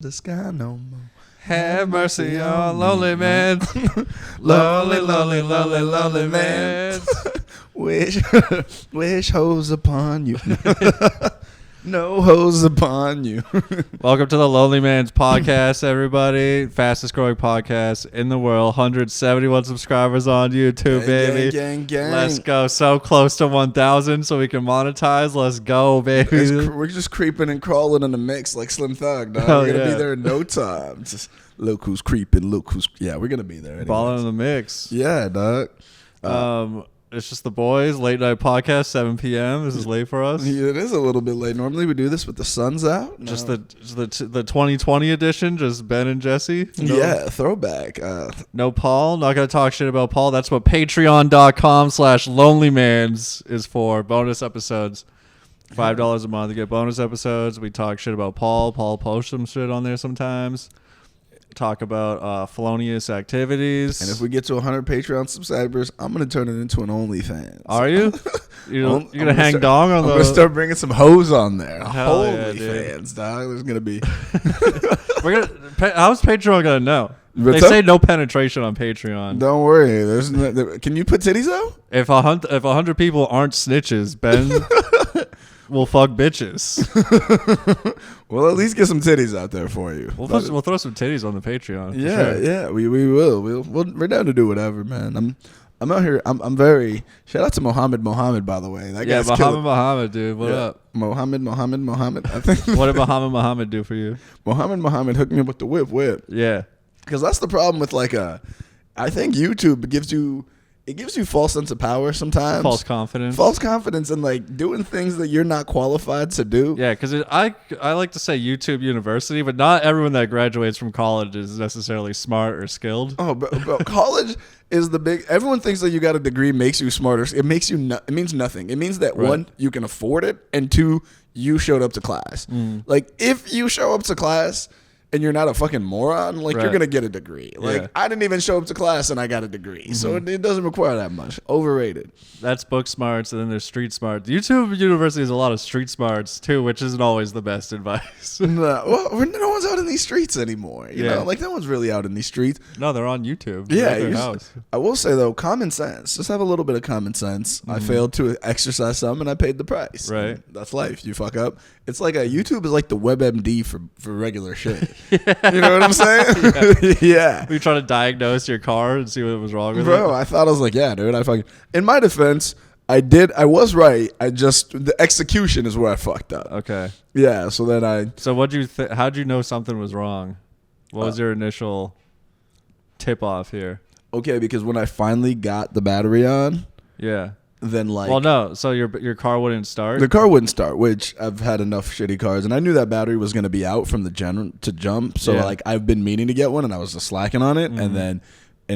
the sky no more. Have mercy on lonely man. Lonely, lonely, lonely, lonely man. Wish hose upon you. No hose upon you. Welcome to the LonelyMans podcast, everybody. Fastest growing podcast in the world. 171 subscribers on YouTube, baby. Gang. Let's go. So close to 1,000 so we can monetize. Let's go, baby. We're just creeping and crawling in the mix like Slim Thug, dog. Hell We're going to yeah. be there in no time. Just look who's creeping. Yeah, we're going to be there anyways. Balling in the mix. Yeah, dog. It's just the boys. Late night podcast, 7 p.m. This is late for us. It is a little bit late. Normally we do this with the sun's out. Just the 2020 edition, just Ben and Jesse. Yeah, throwback. No Paul. Not going to talk shit about Paul. That's what patreon.com/lonelymans is for. Bonus episodes. $5 a month to get bonus episodes. We talk shit about Paul. Paul posts some shit on there sometimes. Talk about felonious activities. And if we get to 100 Patreon subscribers, I'm going to turn it into an OnlyFans. Are you? You're going to hang dong on I'm going to start bringing some hoes on there. Hell Holy yeah, fans, dog. There's going to be... How's Patreon going to know? They say no penetration on Patreon. Don't worry. Can you put titties out? If 100 people aren't snitches, Ben will fuck bitches. Well, at least get some titties out there for you. We'll throw some titties on the Patreon. Yeah, we will. We're down to do whatever, man. I'm out here. I'm very. Shout out to Mohammed, by the way. That guy's Mohammed, dude. What up? Mohammed. I think. What did Mohammed do for you? Mohammed hooked me up with the whip. Yeah. Because that's the problem with I think YouTube gives you false sense of power sometimes. False confidence and doing things that you're not qualified to do. Yeah, because I like to say YouTube University, but not everyone that graduates from college is necessarily smart or skilled. Oh, but college is the big. Everyone thinks that you got a degree makes you smarter. It makes you. It means nothing. It means that one, you can afford it, and two, you showed up to class. If you show up to class and you're not a fucking moron, you're going to get a degree. I didn't even show up to class and I got a degree. So it doesn't require that much. Overrated. That's book smarts, and then there's street smarts. YouTube University has a lot of street smarts, too, which isn't always the best advice. No one's out in these streets anymore. You know? No one's really out in these streets. No, they're on YouTube. Yeah. I will say, though, common sense. Just have a little bit of common sense. I failed to exercise some, and I paid the price. Right. And that's life. You fuck up. It's like YouTube is like the WebMD for regular shit. Yeah. You know what I'm saying? Yeah. Were you trying to diagnose your car and see what was wrong with it? Bro, I thought I was like, yeah, dude. In my defense, I was right. The execution is where I fucked up. Okay. Yeah. So then So how'd you know something was wrong? What was your initial tip off here? Okay, because when I finally got the battery on. Yeah. Then well, no. So your car wouldn't start? The car wouldn't start, which I've had enough shitty cars, and I knew that battery was going to be out from the to jump. So I've been meaning to get one, and I was just slacking on it, and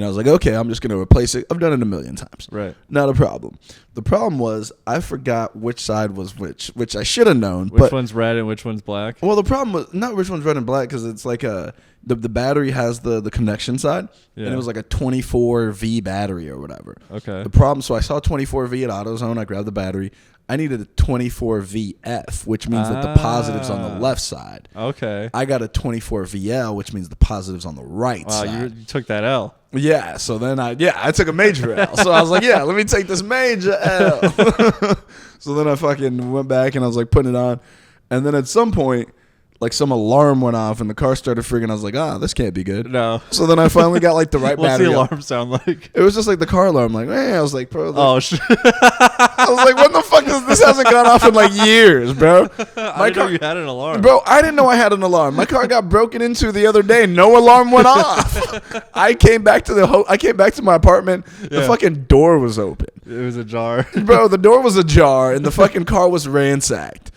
I was like, okay, I'm just going to replace it. I've done it a million times. Right. Not a problem. The problem was I forgot which side was which I should have known. Which one's red and which one's black? Well, the problem was not which one's red and black, because it's like the battery has the connection side, and it was like a 24V battery or whatever. Okay. The problem, so I saw 24V at AutoZone. I grabbed the battery. I needed a 24VF, which means that the positive's on the left side. Okay. I got a 24VL, which means the positive's on the right side. Wow, you took that L. Yeah, so then I took a major L. So I was like, let me take this major L. So then I fucking went back and I was like putting it on. And then at some point, some alarm went off and the car started freaking. I was like, this can't be good. No. So then I finally got the right battery. What's the alarm sound like? It was just like the car alarm. I was like, bro. Oh, shit. I was like, what the fuck is this? Hasn't gone off in years, bro. I didn't know you had an alarm. Bro, I didn't know I had an alarm. My car got broken into the other day. No alarm went off. I came back to my apartment. The fucking door was open. It was ajar. Bro, the door was ajar and the fucking car was ransacked.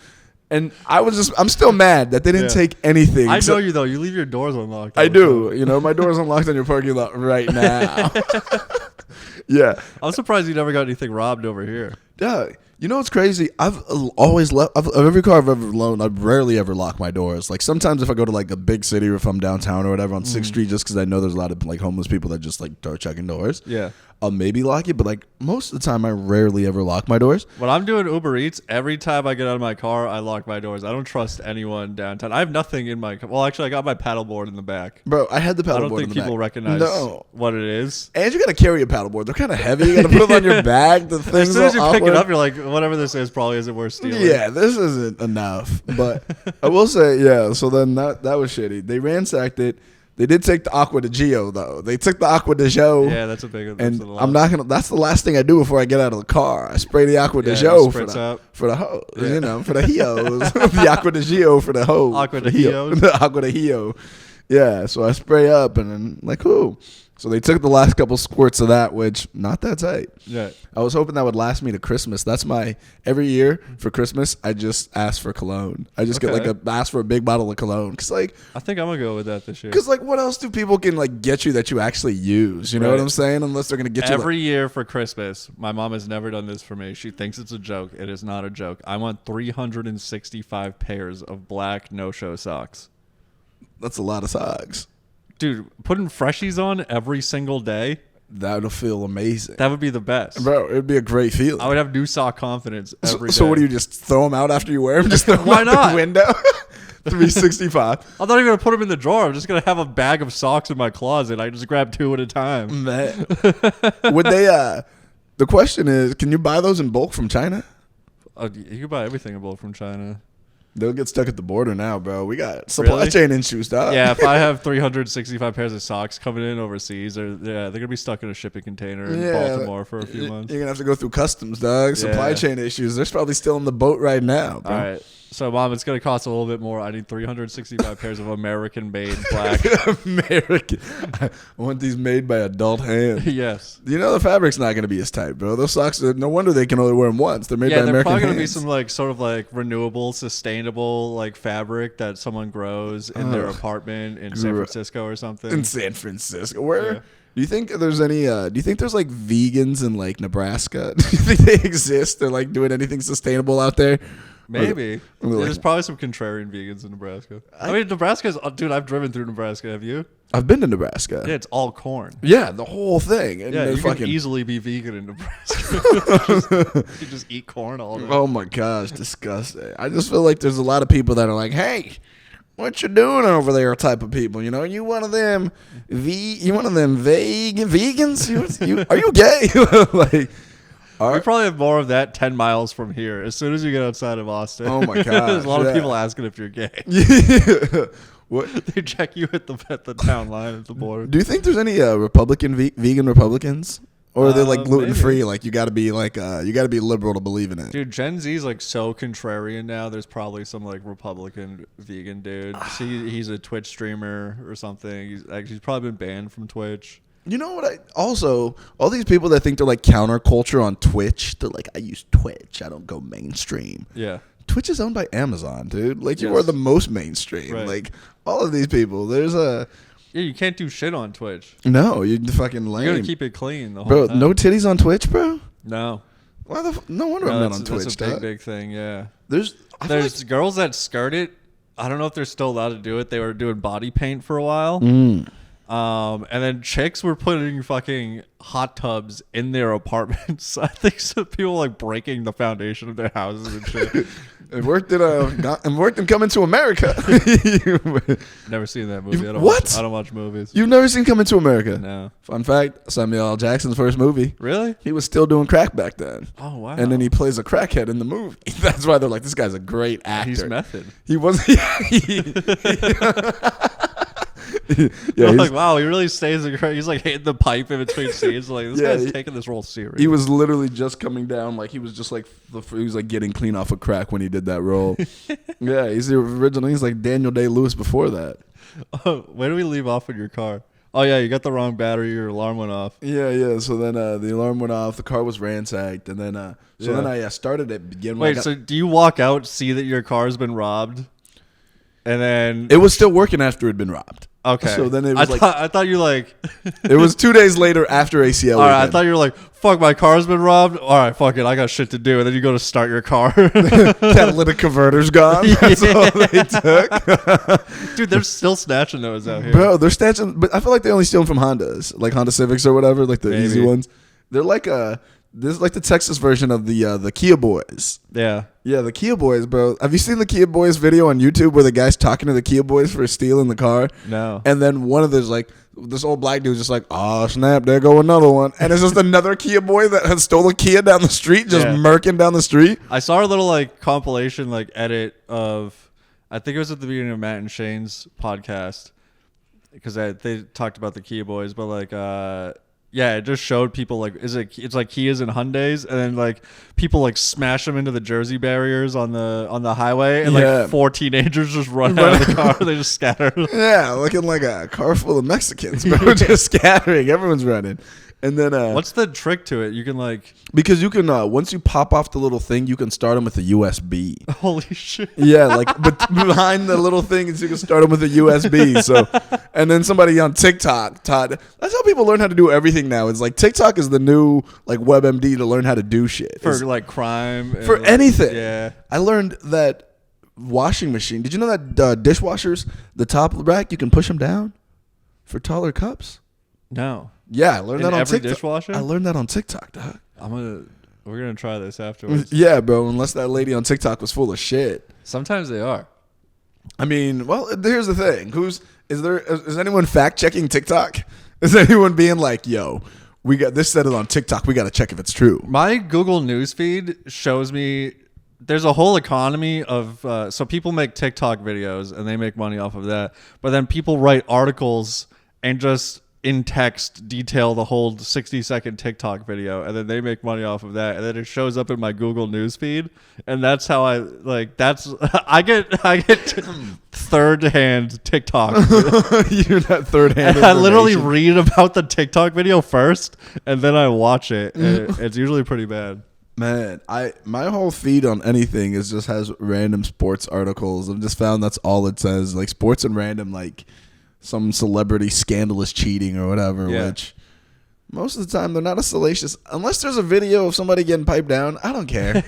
And I'm still mad that they didn't take anything. I know you, though. You leave your doors unlocked. I do. My door's unlocked on your parking lot right now. Yeah. I'm surprised you never got anything robbed over here. Yeah. You know what's crazy? I've always left every car I've ever loaned. I rarely ever lock my doors. Sometimes if I go to a big city or if I'm downtown or whatever on 6th Street, just because I know there's a lot of homeless people that just start checking doors. Yeah. I'll maybe lock it, but like most of the time I rarely ever lock my doors. When I'm doing Uber Eats, every time I get out of my car, I lock my doors. I don't trust anyone downtown. I have nothing in my car. Well, actually, I got my paddleboard in the back. Bro, I had the paddleboard in the back. I don't think people recognize what it is. And you got to carry a paddleboard. They're kind of heavy. You got to put them on your back. The thing's as soon as you awkward. pick it up, you're like, whatever this is probably isn't worth stealing. Yeah, this isn't enough. But I will say, yeah, so then that was shitty. They ransacked it. They did take the Aqua de Gio, though. They took the Aqua de Gio. Yeah, that's a big one. And I'm not going to, that's the last thing I do before I get out of the car. I spray the Aqua de Gio for the hose, you know, for the Hios. The Aqua de Gio for the hose. Aqua de Hios. The Aqua de Gio. Yeah, so I spray up and then, like, ooh. So they took the last couple squirts of that, which not that tight. Yeah. I was hoping that would last me to Christmas. That's every year for Christmas, I just ask for cologne. I just get ask for a big bottle of cologne. Cause like, I think I'm gonna go with that this year. Cause like, what else do people can like get you that you actually use? You know what I'm saying? Unless they're gonna get you every year for Christmas. My mom has never done this for me. She thinks it's a joke. It is not a joke. I want 365 pairs of black no-show socks. That's a lot of socks. Dude, putting freshies on every single day. That'll feel amazing. That would be the best. Bro, it'd be a great feeling. I would have new sock confidence every day. So what do you just throw them out after you wear them? Just throw them Why out not? the window? 365. I'm not even going to put them in the drawer. I'm just going to have a bag of socks in my closet. I just grab 2 at a time. Man. Would they, the question is, can you buy those in bulk from China? You can buy everything in bulk from China. They'll get stuck at the border now, bro. We got supply chain issues, dog. Yeah, if I have 365 pairs of socks coming in overseas, they're going to be stuck in a shipping container in Baltimore for a few months. You're going to have to go through customs, dog. Supply chain issues. They're probably still in the boat right now, bro. All right. So, Mom, it's going to cost a little bit more. I need 365 pairs of American-made black. American. I want these made by adult hands. Yes. You know the fabric's not going to be as tight, bro. Those socks, no wonder they can only wear them once. They're made by American hands. Yeah, they're probably going to be some like sort of like renewable, sustainable like fabric that someone grows in their apartment in San Francisco or something. In San Francisco. Where? Yeah. Do you think there's any, do you think there's like vegans in like Nebraska? Do you think they exist? They're like doing anything sustainable out there? Maybe. There's probably some contrarian vegans in Nebraska. I mean, Nebraska's... Dude, I've driven through Nebraska. Have you? I've been to Nebraska. Yeah, it's all corn. Yeah, the whole thing. And yeah, you can easily be vegan in Nebraska. You just eat corn all day. Oh, my gosh. Disgusting. I just feel like there's a lot of people that are like, hey, what you doing over there type of people? You know, you one of them... vegans? Are you gay? Like... We probably have more of that 10 miles from here. As soon as you get outside of Austin. Oh, my God. There's a lot of people asking if you're gay. Yeah. What? They check you at the town line at the border. Do you think there's any vegan Republicans? Or are they like gluten free? Like you got to be like you got to be liberal to believe in it. Dude, Gen Z's like so contrarian now. There's probably some like Republican vegan dude. He's a Twitch streamer or something. He's probably been banned from Twitch. You know what? All these people that think they're like counterculture on Twitch, they're like, I use Twitch. I don't go mainstream. Yeah. Twitch is owned by Amazon, dude. Like, you are the most mainstream. Right. Like, all of these people, Yeah, you can't do shit on Twitch. No, you're fucking lame. You gotta keep it clean the whole time. Bro, no titties on Twitch, bro? No. No wonder I'm not on Twitch, That's a big thing, yeah. There's girls that skirt it. I don't know if they're still allowed to do it. They were doing body paint for a while. And then chicks were putting fucking hot tubs in their apartments. I think some people like breaking the foundation of their houses and shit. It worked in Coming to America. Never seen that movie. I don't watch movies. You've never seen Coming to America? No. Fun fact, Samuel L. Jackson's first movie. Really? He was still doing crack back then. Oh, wow. And then he plays a crackhead in the movie. That's why they're like, this guy's a great actor. He's method. He was... Yeah, like, wow, he really stays. He's like hitting the pipe in between scenes. Like, this guy's taking this role serious. He was literally just coming down. Like, he was just like, he was like getting clean off of crack when he did that role. Yeah, he's the original. He's like Daniel Day-Lewis before that. Oh, where do we leave off with your car? Oh, yeah, you got the wrong battery. Your alarm went off. Yeah. So then the alarm went off. The car was ransacked. And then, then I started at begin. Wait, so do you walk out, see that your car's been robbed? And then... It was still working after it had been robbed. Okay. So then it was I thought you like... It was 2 days later after ACL. All right, I thought you were like, fuck, my car's been robbed. All right, fuck it, I got shit to do. And then you go to start your car. Catalytic converter's gone. That's all they took. Dude, they're still snatching those out here. Bro, they're snatching... But I feel like they only steal them from Hondas. Like Honda Civics or whatever. Like the easy ones. They're like this is like the Texas version of the Kia Boys. Yeah. Yeah, the Kia Boys, bro. Have you seen the Kia Boys video on YouTube where the guy's talking to the Kia Boys for stealing the car? No. And then one of those, like, this old black dude's just like, oh, snap, there go another one. And it's just another Kia boy that had stole a Kia down the street, just murking down the street. I saw a little, like, compilation, like, edit of, I think it was at the beginning of Matt and Shane's podcast, because they talked about the Kia Boys, but, like, yeah, it just showed people like it's like Kias and Hyundais, and then like people like smash them into the Jersey barriers on the highway, and like 4 teenagers just run out of the car. They just scatter. Yeah, looking like a car full of Mexicans, bro, just scattering. Everyone's running. And then what's the trick to it? You can like because you can once you pop off the little thing, you can start them with a USB. Holy shit! Yeah, like but behind the little thing is you can start them with a USB. So, and then somebody on TikTok, Todd. That's how people learn how to do everything now. It's like TikTok is the new like WebMD to learn how to do shit for like crime for anything. Yeah, I learned that washing machine. Did you know that dishwashers, the top rack, you can push them down for taller cups? No. Yeah, I learned that on every TikTok. Dishwasher? I learned that on TikTok, dog. We're gonna try this afterwards. Yeah, bro. Unless that lady on TikTok was full of shit. Sometimes they are. I mean, well, here's the thing. Is anyone fact checking TikTok? Is anyone being like, yo, we got this said it on TikTok. We got to check if it's true. My Google newsfeed shows me there's a whole economy of so people make TikTok videos and they make money off of that, but then people write articles and just in text detail the whole 60-second TikTok video, and then they make money off of that, and then it shows up in my Google newsfeed, and that's how I I get third-hand TikTok. You're not third-hand. I literally read about the TikTok video first, and then I watch it. And it's usually pretty bad. Man, my whole feed on anything just has random sports articles. I've just found that's all it says, like sports and random like some celebrity scandalous cheating or whatever, which most of the time they're not as salacious. Unless there's a video of somebody getting piped down, I don't care.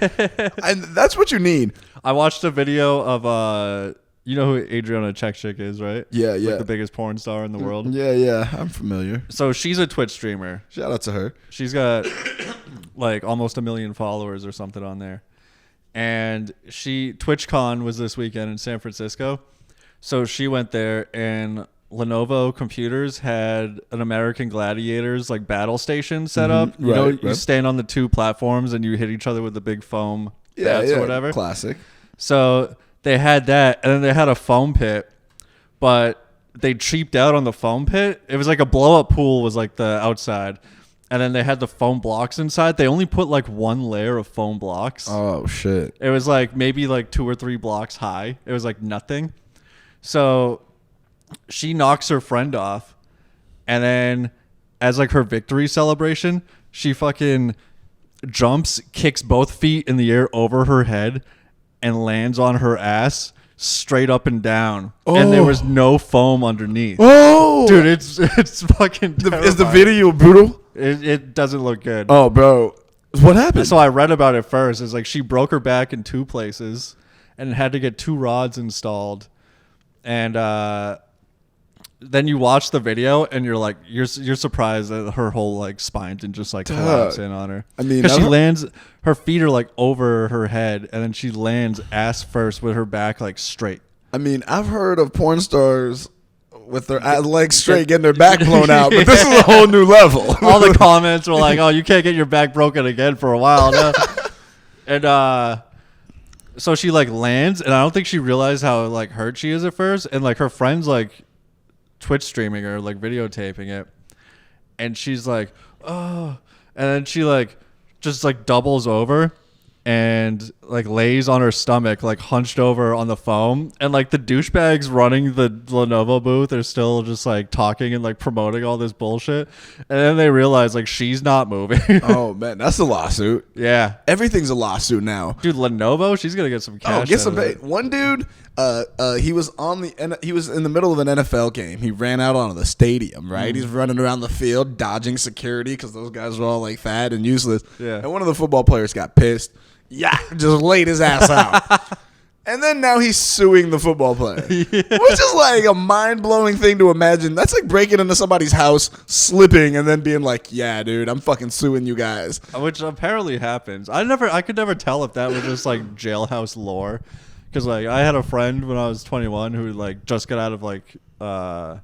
And that's what you need. I watched a video of, you know who Adriana Chekchik is, right? Yeah, yeah. Like the biggest porn star in the world. Yeah, I'm familiar. So she's a Twitch streamer. Shout out to her. She's got like almost 1 million followers or something on there. And TwitchCon was this weekend in San Francisco. So she went there, and Lenovo computers had an American Gladiators like battle station set up. You know, you stand on the 2 platforms and you hit each other with the big foam bats or whatever. Classic. So they had that, and then they had a foam pit, but they cheaped out on the foam pit. It was like a blow-up pool was like the outside, and then they had the foam blocks inside. They only put like 1 layer of foam blocks. Oh, shit. It was like maybe like 2 or 3 blocks high. It was like nothing. So she knocks her friend off, and then as like her victory celebration, she fucking jumps, kicks both feet in the air over her head, and lands on her ass straight up and down. Oh. And there was no foam underneath. Oh, dude, it's fucking terrifying. Is the video brutal? It doesn't look good. Oh, bro, what happened? So I read about it first. It's like she broke her back in 2 places and had to get 2 rods installed. And then you watch the video and you're like, you're surprised that her whole like spine didn't just like collapse in on her. I mean, because she lands, her feet are like over her head, and then she lands ass first with her back like straight. I mean, I've heard of porn stars with their legs straight getting their back blown out, but this is a whole new level. All the comments were like, "Oh, you can't get your back broken again for a while." No. And so she like lands, and I don't think she realized how like hurt she is at first, and like her friends like Twitch streaming or like videotaping it, and she's like, oh, and then she like just like doubles over and like lays on her stomach like hunched over on the foam, and like the douchebags running the Lenovo booth are still just like talking and like promoting all this bullshit, and then they realize like she's not moving. Oh man, that's a lawsuit. Yeah, everything's a lawsuit now, dude. Lenovo, she's gonna get some cash. Oh, get some pay. One dude, he was in the middle of an NFL game. He ran out onto the stadium, right? He's running around the field dodging security because those guys are all like fat and useless. Yeah, and one of the football players got pissed. Yeah, just laid his ass out. And then now he's suing the football player, which is like a mind-blowing thing to imagine. That's like breaking into somebody's house, slipping, and then being like, yeah, dude, I'm fucking suing you guys. Which apparently happens. I could never tell if that was just like jailhouse lore. Because like I had a friend when I was 21 who like just got out of like, I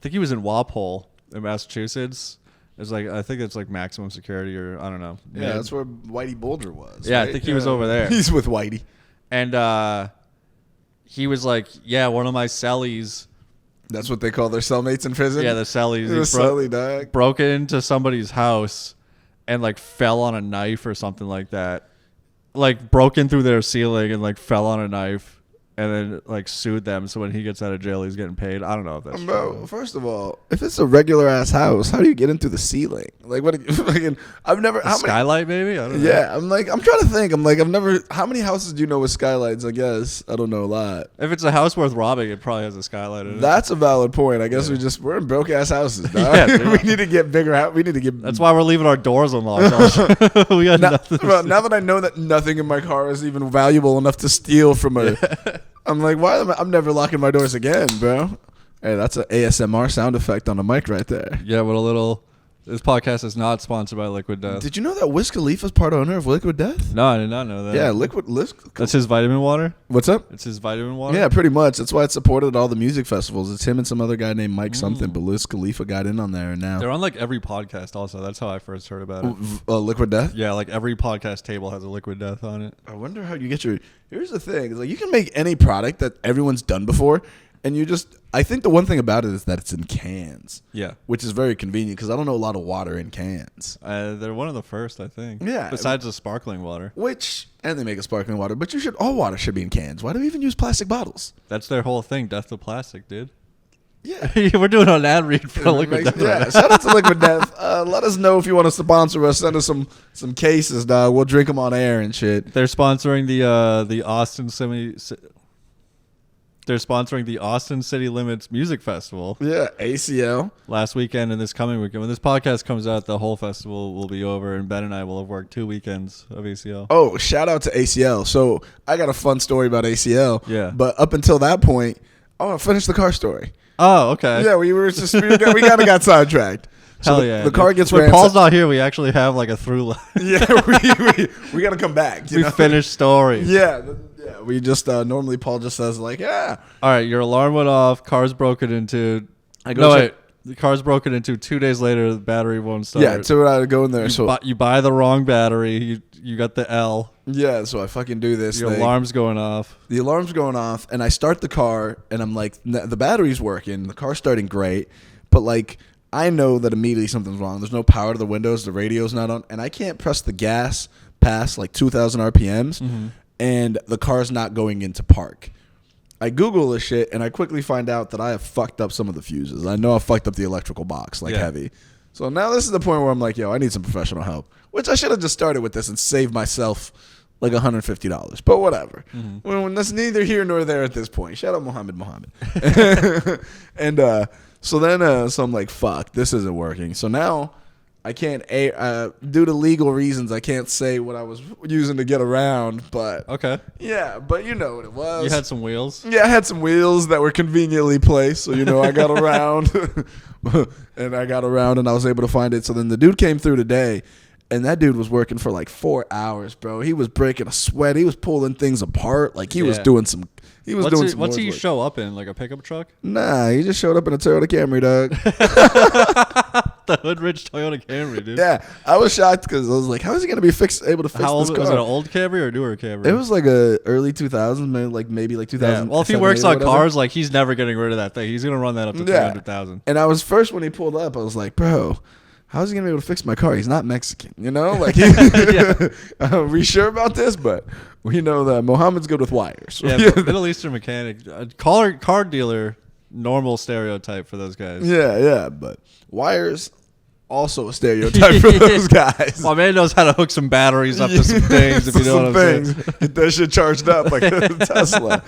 think he was in Walpole in Massachusetts. It's like, I think it's like maximum security or I don't know. Yeah, that's where Whitey Bulger was. Yeah, right? I think he was over there. He's with Whitey. And he was like, yeah, one of my cellies. That's what they call their cellmates in prison? Yeah, the cellies. The cellie, dog. Broke into somebody's house and like fell on a knife or something like that. Like broke in through their ceiling and like fell on a knife. And then like sued them, so when he gets out of jail, he's getting paid. I don't know if that's true. First of all, if it's a regular ass house, how do you get in through the ceiling? Like what? I've never skylight maybe. I don't know. Yeah, I'm trying to think. I've never. How many houses do you know with skylights? I guess I don't know a lot. If it's a house worth robbing, it probably has a skylight in it. That's a valid point. I guess we're in broke ass houses. Dog. Yeah, we need to get bigger. We need to get. That's why we're leaving our doors unlocked. We got nothing. Well, now that I know that nothing in my car is even valuable enough to steal from a. I'm like, why am I'm never locking my doors again, bro. Hey, that's an ASMR sound effect on the mic right there. Yeah, but a little. This podcast is not sponsored by Liquid Death. Did you know that Wiz Khalifa's part owner of Liquid Death? No, I did not know that. Yeah, That's his vitamin water? What's up? It's his vitamin water? Yeah, pretty much. That's why it's supported at all the music festivals. It's him and some other guy named Mike something, but Wiz Khalifa got in on there and now. They're on like every podcast also. That's how I first heard about it. Liquid Death? Yeah, like every podcast table has a Liquid Death on it. I wonder how you get your... Here's the thing. It's like you can make any product that everyone's done before, and you just... I think the one thing about it is that it's in cans. Yeah. Which is very convenient because I don't know a lot of water in cans. They're one of the first, I think. Yeah. Besides the sparkling water. And they make a sparkling water, but all water should be in cans. Why do we even use plastic bottles? That's their whole thing, death to plastic, dude. Yeah. We're doing an ad read for Liquid Death. Yeah, shout out to Liquid Death. Let us know if you want to sponsor us. Send us some cases, dog. We'll drink them on air and shit. They're sponsoring the Austin They're sponsoring the Austin City Limits Music Festival. Yeah, ACL. Last weekend and this coming weekend. When this podcast comes out, the whole festival will be over, and Ben and I will have worked 2 weekends of ACL. Oh, shout out to ACL. So I got a fun story about ACL. Yeah. But up until that point, I'll finish the car story. Oh, okay. Yeah, we kind of got sidetracked. So Hell yeah. The car gets when ransacked. Paul's not here, we actually have like a through line. Yeah, we got to come back. We finish stories. Yeah. Yeah, we just normally Paul just says like, yeah. All right, your alarm went off. Car's broken into. The car's broken into. 2 days later, the battery won't start. Yeah, so I go in there. You buy the wrong battery. You got the L. Yeah, so I fucking do this. Your alarm's going off. The alarm's going off, and I start the car, and I'm like, the battery's working. The car's starting great, but like I know that immediately something's wrong. There's no power to the windows. The radio's not on, and I can't press the gas past like 2,000 RPMs. Mm-hmm. And the car's not going into park. I Google this shit, and I quickly find out that I have fucked up some of the fuses. I know I fucked up the electrical box, heavy. So now this is the point where I'm like, yo, I need some professional help. Which I should have just started with this and saved myself like $150. But whatever. Mm-hmm. When that's neither here nor there at this point. Shout out Mohammed. And so I'm like, fuck, this isn't working. So now... I can't, due to legal reasons, I can't say what I was using to get around, but... Okay. Yeah, but you know what it was. You had some wheels? Yeah, I had some wheels that were conveniently placed, so, I got around. And I was able to find it. So then the dude came through today, and that dude was working for like 4 hours, bro. He was breaking a sweat. He was pulling things apart. Like, he was doing some... What's he show up in? Like a pickup truck? Nah, he just showed up in a Toyota Camry, dog. The hood-rich Toyota Camry, dude. Yeah, I was shocked because I was like, how is he going to be able to fix this car? Was it an old Camry or a newer Camry? It was like a early 2000s, maybe like 2000. Yeah. Well, if he works on cars, like he's never getting rid of that thing. He's going to run that up to 300,000. And I was first when he pulled up, I was like, bro, how's he going to be able to fix my car? He's not Mexican, Like, are we sure about this? But we know that Mohammed's good with wires. Yeah, Middle Eastern mechanic. Car dealer, normal stereotype for those guys. Yeah, but wires, also a stereotype for those guys. My man knows how to hook some batteries up to some things, if you know what I'm saying. Get that shit charged up like a Tesla.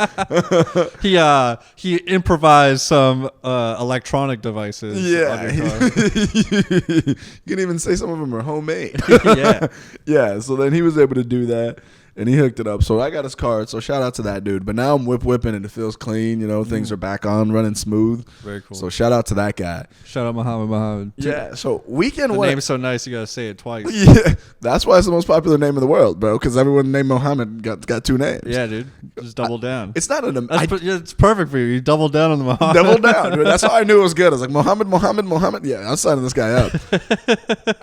He improvised some electronic devices. Yeah. You can even say some of them are homemade. Yeah. Yeah, so then he was able to do that. and he hooked it up. So I got his card. So shout out to that dude. But now I'm whipping and it feels clean. You know, things are back on, running smooth. Very cool. So shout out to that guy. Shout out Muhammad. Yeah. So weekend The one. name's so nice, you gotta say it twice. Yeah, that's why it's the most popular name in the world, bro. Because everyone named Muhammad got two names. Yeah, dude. Just double down. It's not an. It's perfect for you. You double down on the Muhammad. Double down. Dude. That's how I knew it was good. I was like Muhammad. Yeah, I'm signing this guy up.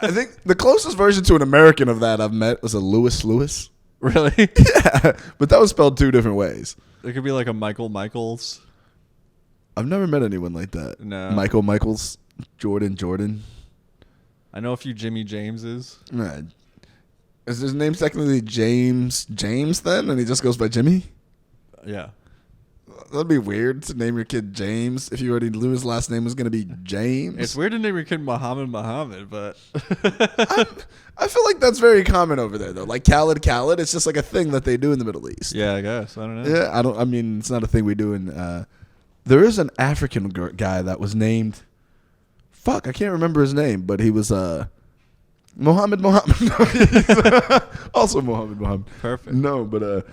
I think the closest version to an American of that I've met was a Lewis. Really? Yeah, but that was spelled two different ways. It could be like a Michaels. I've never met anyone like that. No. Michaels, Jordan. I know a few Jimmy Jameses. Nah. Is his name technically James then, and he just goes by Jimmy? Yeah. That'd be weird to name your kid James if you already knew his last name was going to be James. It's weird to name your kid Muhammad, but I feel like that's very common over there, though. Like Khaled, it's just like a thing that they do in the Middle East. yeah, I guess. I don't know. Yeah, I mean, it's not a thing we do in. There is an African guy that was named. Fuck, I can't remember his name, but he was Muhammad. Also Muhammad. Perfect. No, but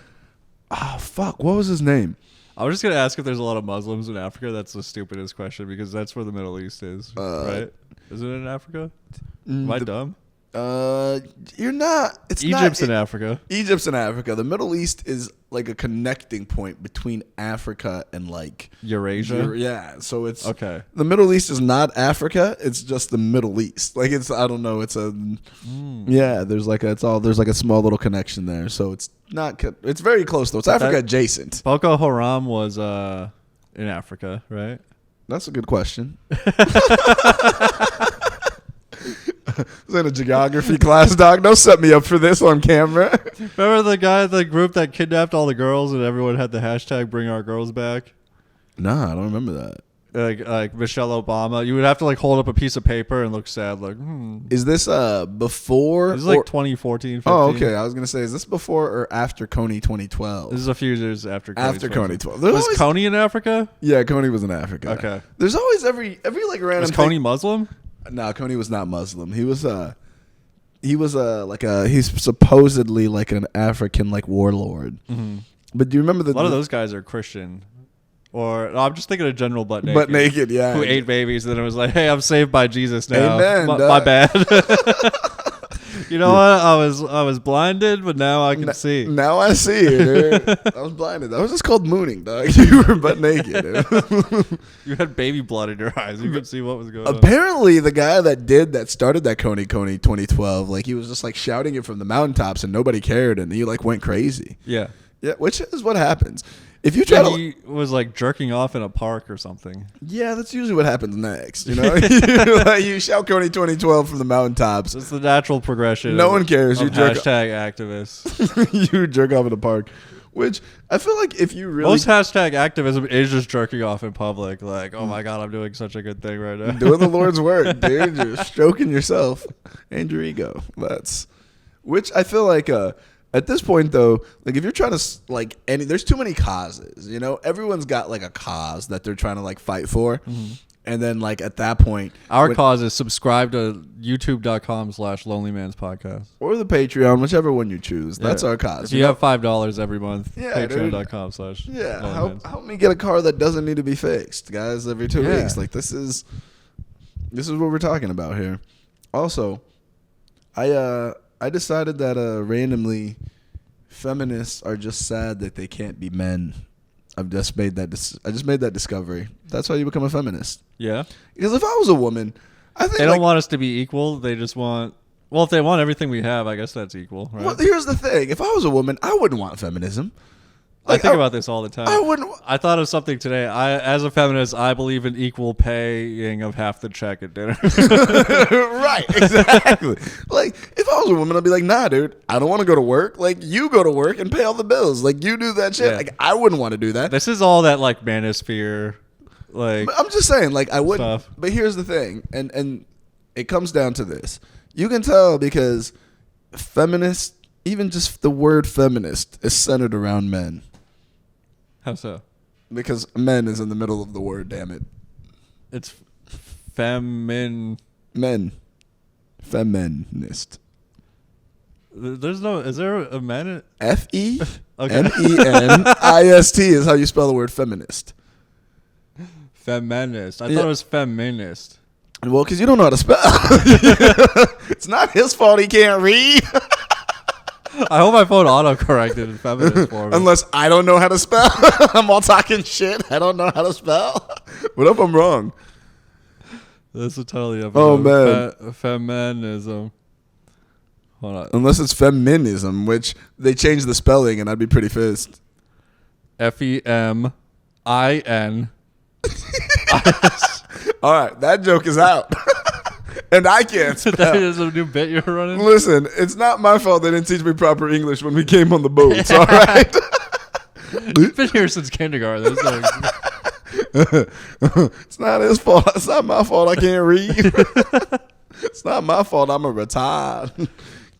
fuck, what was his name? I was just gonna ask if there's a lot of Muslims in Africa. That's the stupidest question because that's where the Middle East is, right? Isn't it in Africa? Am I dumb? You're not. It's Egypt's not, in Africa. Egypt's in Africa. The Middle East is like a connecting point between Africa and like Eurasia. Yeah, so it's Okay. The Middle East is not Africa. It's just the Middle East. Like it's I don't know. It's a yeah. There's like a small little connection there. So it's not. It's very close though. It's Africa adjacent. Boko Haram was in Africa, right? That's a good question. Was in a geography class, dog. Don't set me up for this on camera. Remember the group that kidnapped all the girls and everyone had the hashtag Bring Our Girls Back? Nah, I don't remember that. Like Michelle Obama, you would have to like hold up a piece of paper and look sad, like. Is this before? This is like 2014. 15. Oh, okay. I was gonna say, is this before or after Coney 2012? This is a few years after. After Coney 12. Was Coney in Africa? Yeah, Coney was in Africa. Okay. There's always every like random. Was Coney Muslim? No, Coney was not Muslim. He's supposedly like an African like warlord. Mm-hmm. But do you remember a lot of those guys are Christian? Or no, I'm just thinking of General Butt Naked. Butt Naked, yeah. Who ate babies and then it was like, hey, I'm saved by Jesus now. Amen. My bad. You know what? I was blinded, but now I can see. Now I see it, dude. I was blinded. That was just called mooning, dog. You were butt naked. You had baby blood in your eyes. You could see what was going on. Apparently, the guy that started that Coney 2012, like he was just like shouting it from the mountaintops and nobody cared and he like went crazy. Yeah. Yeah, which is what happens. If you try he was like jerking off in a park or something. Yeah, that's usually what happens next. You know, you shout Coney 2012 from the mountaintops. It's the natural progression. No one cares. You jerk hashtag activists. You jerk off in the park, which I feel like if you really most hashtag activism is just jerking off in public. Like, oh my god, I'm doing such a good thing right now. Doing the Lord's work, dude. You're stroking yourself and your ego. Which I feel like. At this point, though, like if you're trying to there's too many causes. You know, everyone's got like a cause that they're trying to like fight for, and then like at that point, our cause is subscribe to youtube.com/LonelyMans podcast or the Patreon, whichever one you choose. That's our cause. If you have $5 every month, patreon.com/ help me get a car that doesn't need to be fixed, guys. Every 2 weeks, like this is what we're talking about here. Also, I decided that randomly, feminists are just sad that they can't be men. I just made that discovery. That's how you become a feminist. Yeah. Because if I was a woman, I think they don't want us to be equal. They just want. Well, if they want everything we have, I guess that's equal. Right? Well, here's the thing: if I was a woman, I wouldn't want feminism. Like, I think about this all the time. I wouldn't. I thought of something today. As a feminist, I believe in equal paying of half the check at dinner. Right, exactly. Like, if I was a woman, I'd be like, nah, dude, I don't want to go to work. Like, you go to work and pay all the bills. Like, you do that shit. Yeah. Like, I wouldn't want to do that. This is all that, like, manosphere, like... But I'm just saying, like, I wouldn't. Stuff. But here's the thing, and it comes down to this. You can tell because feminists, even just the word feminist, is centered around men. How so? Because men is in the middle of the word, damn it. It's feminist. Men. Feminist. There's no. Is there a man? Feminist Okay. is how you spell the word feminist. Feminist. I Yeah. thought it was feminist. Well, because you don't know how to spell. It's not his fault he can't read. I hope my phone auto-corrected in feminist for me. Unless I don't know how to spell. I'm all talking shit. I don't know how to spell. What if I'm wrong? That's the title of the Oh, episode. man. Feminism. Hold on. Unless it's feminism, which they changed the spelling, and I'd be pretty pissed. FEMIN. All right, that joke is out. And I can't That spell. is a new bit you're running? Listen, it's not my fault they didn't teach me proper English when we came on the boats, all right? You've been here since kindergarten. It's not his fault. It's not my fault I can't read. It's not my fault I'm a retard.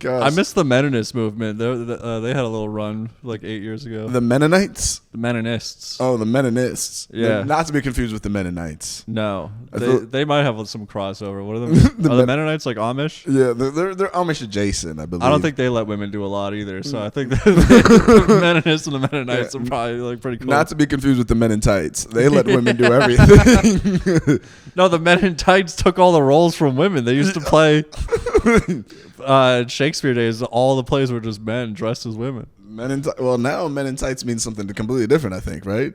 Gosh. I missed the Mennonist movement. They had a little run like 8 years ago. The Mennonites? The Mennonists. Oh, the Mennonists. Yeah. Not to be confused with the Mennonites. No. I thought- They might have some crossover. What are them? The Are the Mennonites like Amish? Yeah, they're Amish adjacent, I believe. I don't think they let women do a lot either. So I think the Mennonists and the Mennonites are probably like pretty cool. Not to be confused with the Mennonites. They let women do everything. No, the Mennonites took all the roles from women. They used to play Shakespeare days. All the plays were just men dressed as women. Well, now men in tights means something completely different, I think, right?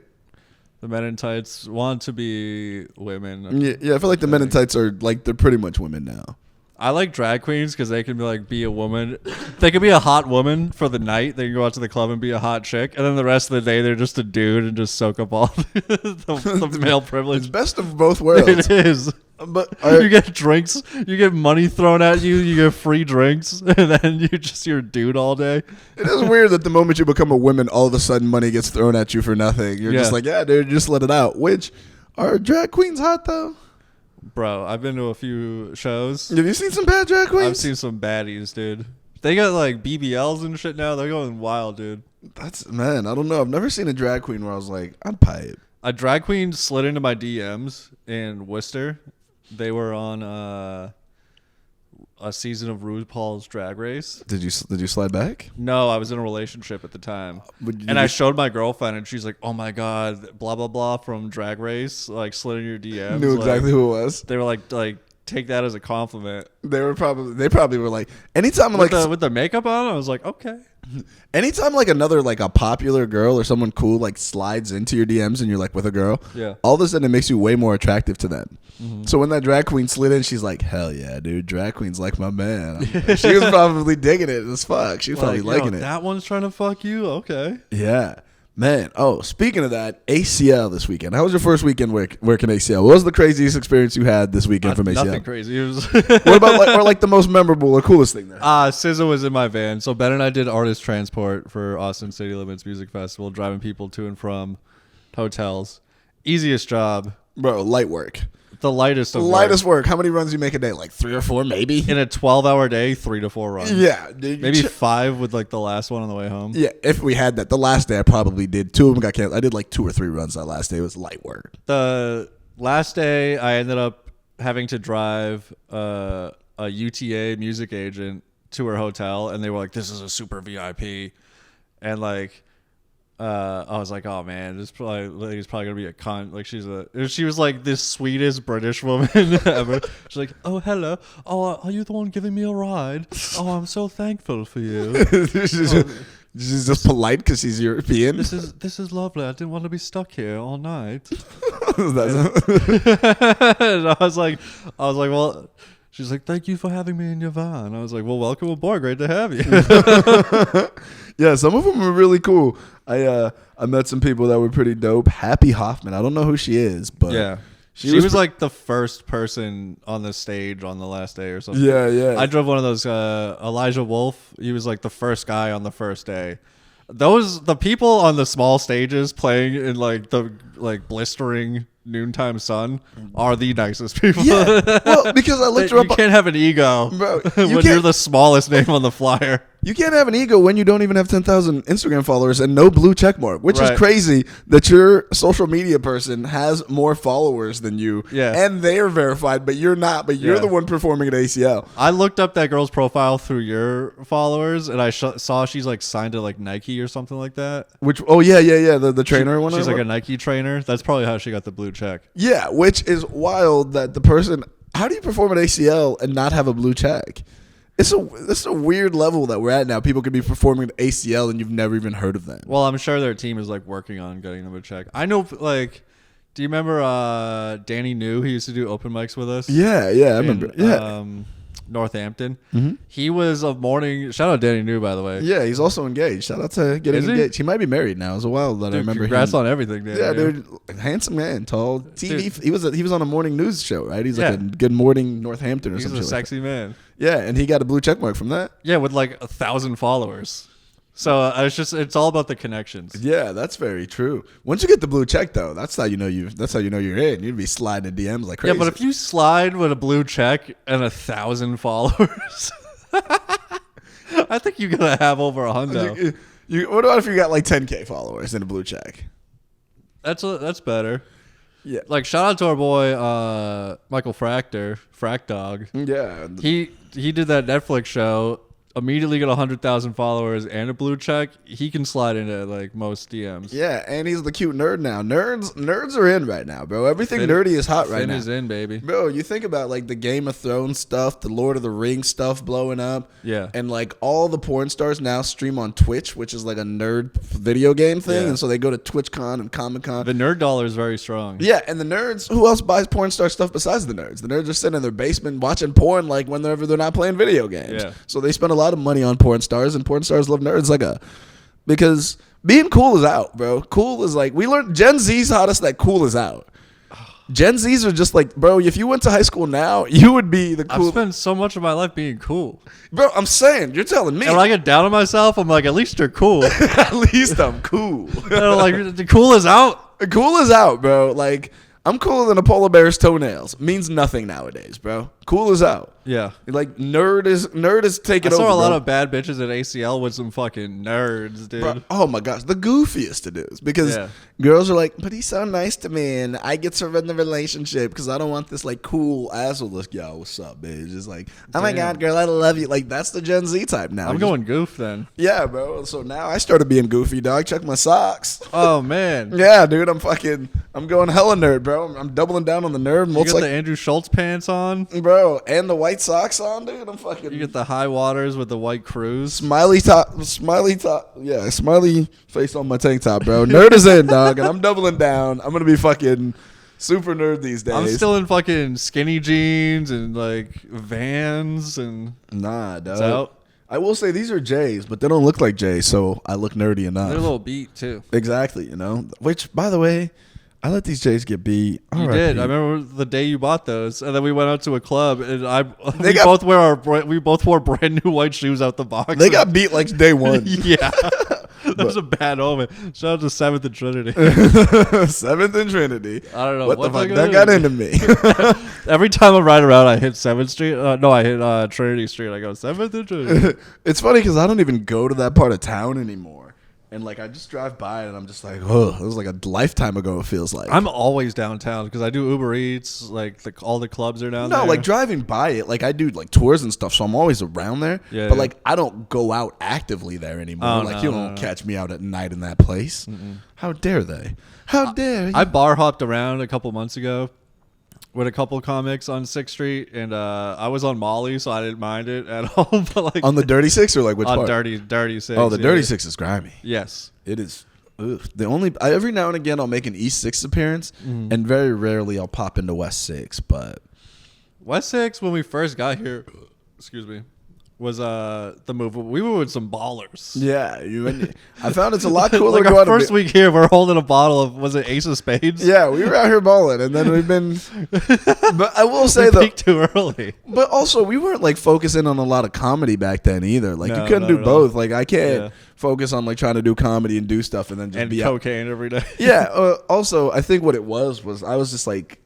The Mennonites want to be women. Yeah, I feel like the men in tights are like, they're pretty much women now. I like drag queens because they can be a woman. They can be a hot woman for the night. They can go out to the club and be a hot chick, and then the rest of the day they're just a dude and just soak up all the male It's privilege. best of both worlds. It is. But You get drinks, you get money thrown at you, you get free drinks, and then you're a dude all day. it is weird that the moment you become a woman, all of a sudden money gets thrown at you for nothing. You're just Yeah. like, yeah, dude, just let it out. Which, are drag queens hot, though? Bro, I've been to a few shows. Have you seen some bad drag queens? I've seen some baddies, dude. They got like BBLs and shit now. They're going wild, dude. Man, I don't know. I've never seen a drag queen where I was like, I'm pipe. A drag queen slid into my DMs in Worcester. They were on a season of RuPaul's Drag Race. Did you slide back? No, I was in a relationship at the time. And I showed my girlfriend, and she's like, "Oh my god, blah blah blah from Drag Race, like slid in your DMs." knew exactly who it was. They were like take that as a compliment. They probably were like, anytime With the makeup on, I was like, okay. anytime like another like a popular girl or someone cool like slides into your DMs and you're like with a girl, Yeah. all of a sudden it makes you way more attractive to them. Mm-hmm. So when that drag queen slid in, she's like, hell yeah, dude, drag queen's like my man. She was probably digging it as fuck. She was probably liking it. That one's trying to fuck you. Okay. Yeah. Man, speaking of that, ACL this weekend. How was your first weekend working ACL? What was the craziest experience you had this weekend from ACL? Nothing crazy. It was What about the most memorable or coolest thing there? SZA was in my van. So Ben and I did artist transport for Austin City Limits Music Festival, driving people to and from hotels. Easiest job. Bro, light work. The lightest of Lightest work. How many runs do you make a day? Like 3 or 4 maybe? in a 12-hour day, 3 to 4 runs. Yeah. Dude, Maybe 5 with like the last one on the way home. Yeah, if we had that. The last day I probably did. 2 of them got canceled. I did like 2 or 3 runs that last day. It was light work. The last day, I ended up having to drive a UTA music agent to her hotel, and they were like, "This is a super VIP," and like, I was like, "Oh man, this lady's probably gonna be a cunt." Like she was like this sweetest British woman ever. She's like, "Oh hello, oh are you the one giving me a ride? Oh, I'm so thankful for you." She's just polite because she's European. This is lovely. I didn't want to be stuck here all night. That's- And I was like, well, she's like, thank you for having me in your van. I was like, well, welcome aboard. Great to have you. Yeah, some of them were really cool. I met some people that were pretty dope. Happy Hoffman. I don't know who she is, but Yeah. She was like the first person on the stage on the last day or something. Yeah. I drove one of those, Elijah Wolf. He was like the first guy on the first day. The people on the small stages playing in like the blistering noontime sun are the nicest people. Yeah. Well, because I looked her up. You can't have an ego Bro, when you're the smallest name on the flyer. You can't have an ego when you don't even have 10,000 Instagram followers and no blue check mark, which is Right. crazy that your social media person has more followers than you. Yeah. And they're verified, but you're not. But you're Yeah. the one performing at ACL. I looked up that girl's profile through your followers, and I saw she's like signed to like Nike or something like that. Which, oh, yeah. The trainer one. She's like a Nike trainer. That's probably how she got the blue check. Yeah, which is wild that the person, how do you perform at ACL and not have a blue check? This is a weird level that we're at now. People could be performing at ACL and you've never even heard of them. Well, I'm sure their team is like working on getting them a check. I know, like, do you remember Danny New? He used to do open mics with us. Yeah, I remember. Yeah. Northampton. Mhm. He was a morning. Shout out Danny New, by the way. Yeah, he's also engaged. Shout out to getting Is he? engaged. He might be married now. It was a while that I Dude, remember congrats him. on everything, Danny. Yeah, New. dude, handsome man, tall TV. Dude. He was on a morning news show, right? He's like Yeah. a Good Morning Northampton or He's something. a sexy man. Yeah, and he got a blue check mark from that. Yeah, with like 1,000 followers. So it's all about the connections. Yeah, that's very true. Once you get the blue check, though, that's how you know you're in. You'd be sliding in DMs like crazy. Yeah, but if you slide with a blue check and 1,000 followers, I think you're gonna have over 100. What about if you got like 10K followers in a blue check? That's better. Yeah, Like shout out to our boy Michael Fractor, Frack Dog. yeah. He did that Netflix show. Immediately got 100,000 followers and a blue check. He can slide into like most DMs. Yeah, and he's the cute nerd now. Nerds are in right now, bro. Everything nerdy is hot right Finn now. is in, baby. Bro, you think about like the Game of Thrones stuff, the Lord of the Rings stuff blowing up. Yeah. And like all the porn stars now stream on Twitch, which is like a nerd video game thing. Yeah. And so they go to TwitchCon and Comic-Con. The nerd dollar is very strong. Yeah, and the nerds, who else buys porn star stuff besides the nerds? The nerds are sitting in their basement watching porn like whenever they're not playing video games. Yeah. So they spend a lot of money on porn stars, and porn stars love nerds because being cool is out, bro. Cool is like, we learned Gen Z's hottest that cool is out. Gen Z's are just like, bro, if you went to high school now, you would be the I've cool. spent so much of my life being cool. Bro, I'm saying, you're telling me. And when I get down on myself, I'm like, at least you're cool. At least I'm cool. And like, the cool is out. Cool is out, bro. Like, I'm cooler than a polar bear's toenails. Means nothing nowadays, bro. Cool is out. Yeah. Like nerd is taking I over. saw a lot bro. of bad bitches at ACL with some fucking nerds, dude. Bro, oh my gosh, the goofiest it is because Yeah. girls are like, but he's so nice to me, and I get to run the relationship because I don't want this like cool asshole. Like, yo, what's up, bitch? It's like, oh my Damn. god, girl, I love you. Like that's the Gen Z type now. I'm Just- going goof then. yeah, bro. So now I started being goofy, dog. Check my socks. Oh, man. Yeah, dude, I'm going hella nerd, bro. I'm doubling down on the nerd. You Looks got like, the Andrew Schultz pants on. bro, and the white socks on, dude. I'm fucking. You get the high waters with the white cruise. Smiley face on my tank top, bro. Nerd is in, dog, and I'm doubling down. I'm gonna be fucking super nerd these days. I'm still in fucking skinny jeans and like Vans and nah, dog. it's out. I will say these are J's, but they don't look like J's, so I look nerdy enough. They're a little beat too. Exactly, you know. Which, by the way, I let these J's get beat. You did. I remember the day you bought those, and then we went out to a club, and we got- both wore brand new white shoes out the box. They got beat like day one. Yeah. That was a bad omen. Shout out to 7th and Trinity. 7th and Trinity. I don't know what what the fuck they're that gonna got do. into me. Every time I ride around, I hit 7th Street. No, I hit Trinity Street. I go 7th and Trinity. It's funny because I don't even go to that part of town anymore. And like I just drive by and I'm just like, oh, it was like a lifetime ago. It feels like. I'm always downtown because I do Uber Eats. Like all the clubs are down there. No, like driving by it, like I do like tours and stuff, so I'm always around there. Yeah, but yeah. like I don't go out actively there anymore. Oh, like no, you no, don't no. catch me out at night in that place. How dare they? How dare you? I bar hopped around a couple months ago with a couple comics on 6th Street, and I was on Molly, so I didn't mind it at all. But like on the Dirty Six or like which on part? Dirty 6. Oh, the yeah. Dirty Six is grimy. Yes. It is. Ugh. Every now and again I'll make an East Six appearance, and very rarely I'll pop into West Six. But West 6, when we first got here, excuse me, was the move. We were with some ballers. yeah, I found it's a lot cooler. Like going our to first week here, we're holding a bottle of, was it Ace of Spades? Yeah, we were out here balling, and then we've been. But I will say We though, peaked too early. but also we weren't like focusing on a lot of comedy back then either. Like No, you couldn't not do at all. both. Like I can't Yeah. focus on like trying to do comedy and do stuff and then just And be out. cocaine every day. Yeah. Also, I think what it was I was just like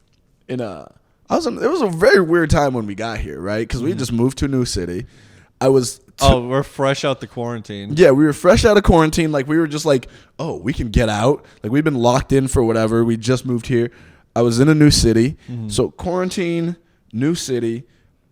it was a very weird time when we got here, right? Because we just moved to a new city. I was we're fresh out the quarantine. Yeah, we were fresh out of quarantine. Like, we were just like, oh, we can get out. Like, we've been locked in for whatever. We just moved here. I was in a new city. So quarantine, new city.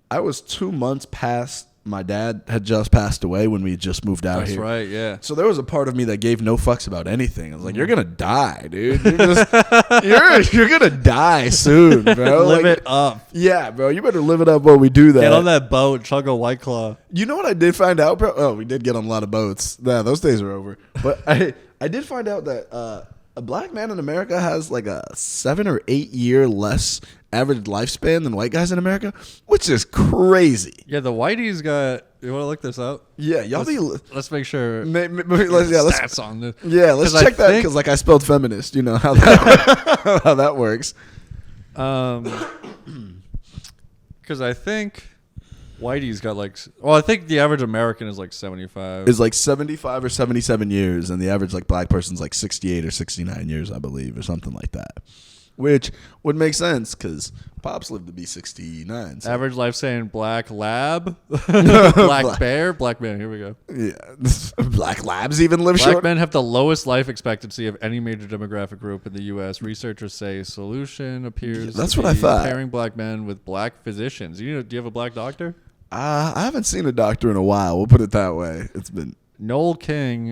I was 2 months past. My dad had just passed away when we had just moved out here. That's right, yeah. So there was a part of me that gave no fucks about anything. I was like, you're going to die, dude. You're going to die soon, bro. Live it up. Yeah, bro. You better live it up while we do that. Get on that boat, chug a White Claw. You know what I did find out, bro? Oh, we did get on a lot of boats. Yeah, those days are over. But I did find out that a black man in America has like a 7 or 8 year less average lifespan than white guys in America, which is crazy. Yeah, the whitey's got. You want to look this up? Yeah, let's make sure. Let's stats on this. Yeah, let's check that because like I spelled feminist. You know how that how that works. Because I think whitey's got like. Well, I think the average American is like 75. Is like 75 or 77 years, and the average like black person's like 68 or 69 years, I believe, or something like that. Which would make sense because Pops lived to be 69. So. Average lifespan black lab, black bear, black man. Here we go. Yeah, black labs even live Black short. men have the lowest life expectancy of any major demographic group in the U.S. Researchers say solution appears. That's to what I be thought. Pairing black men with black physicians. Do you have a black doctor? I haven't seen a doctor in a while. We'll put it that way. It's been Noel King,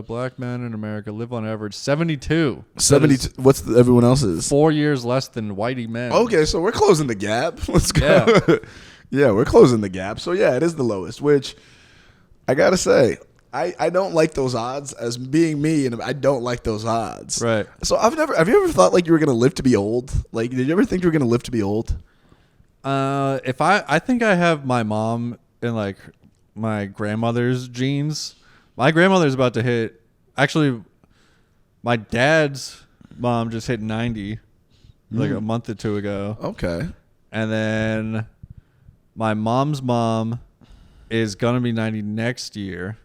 black men in America live on average 72. 72. What's everyone else's? 4 years less than whitey men. Okay, so we're closing the gap. Let's go. Yeah, we're closing the gap. So yeah, it is the lowest. Which I gotta say, I don't like those odds as being me, and I don't like those odds. Right. So have you ever thought like you were gonna live to be old? Like, did you ever think you were gonna live to be old? If I think I have my mom and like my grandmother's genes. My grandmother's about to hit. Actually, my dad's mom just hit 90, like a month or two ago. Okay. And then my mom's mom is gonna be 90 next year.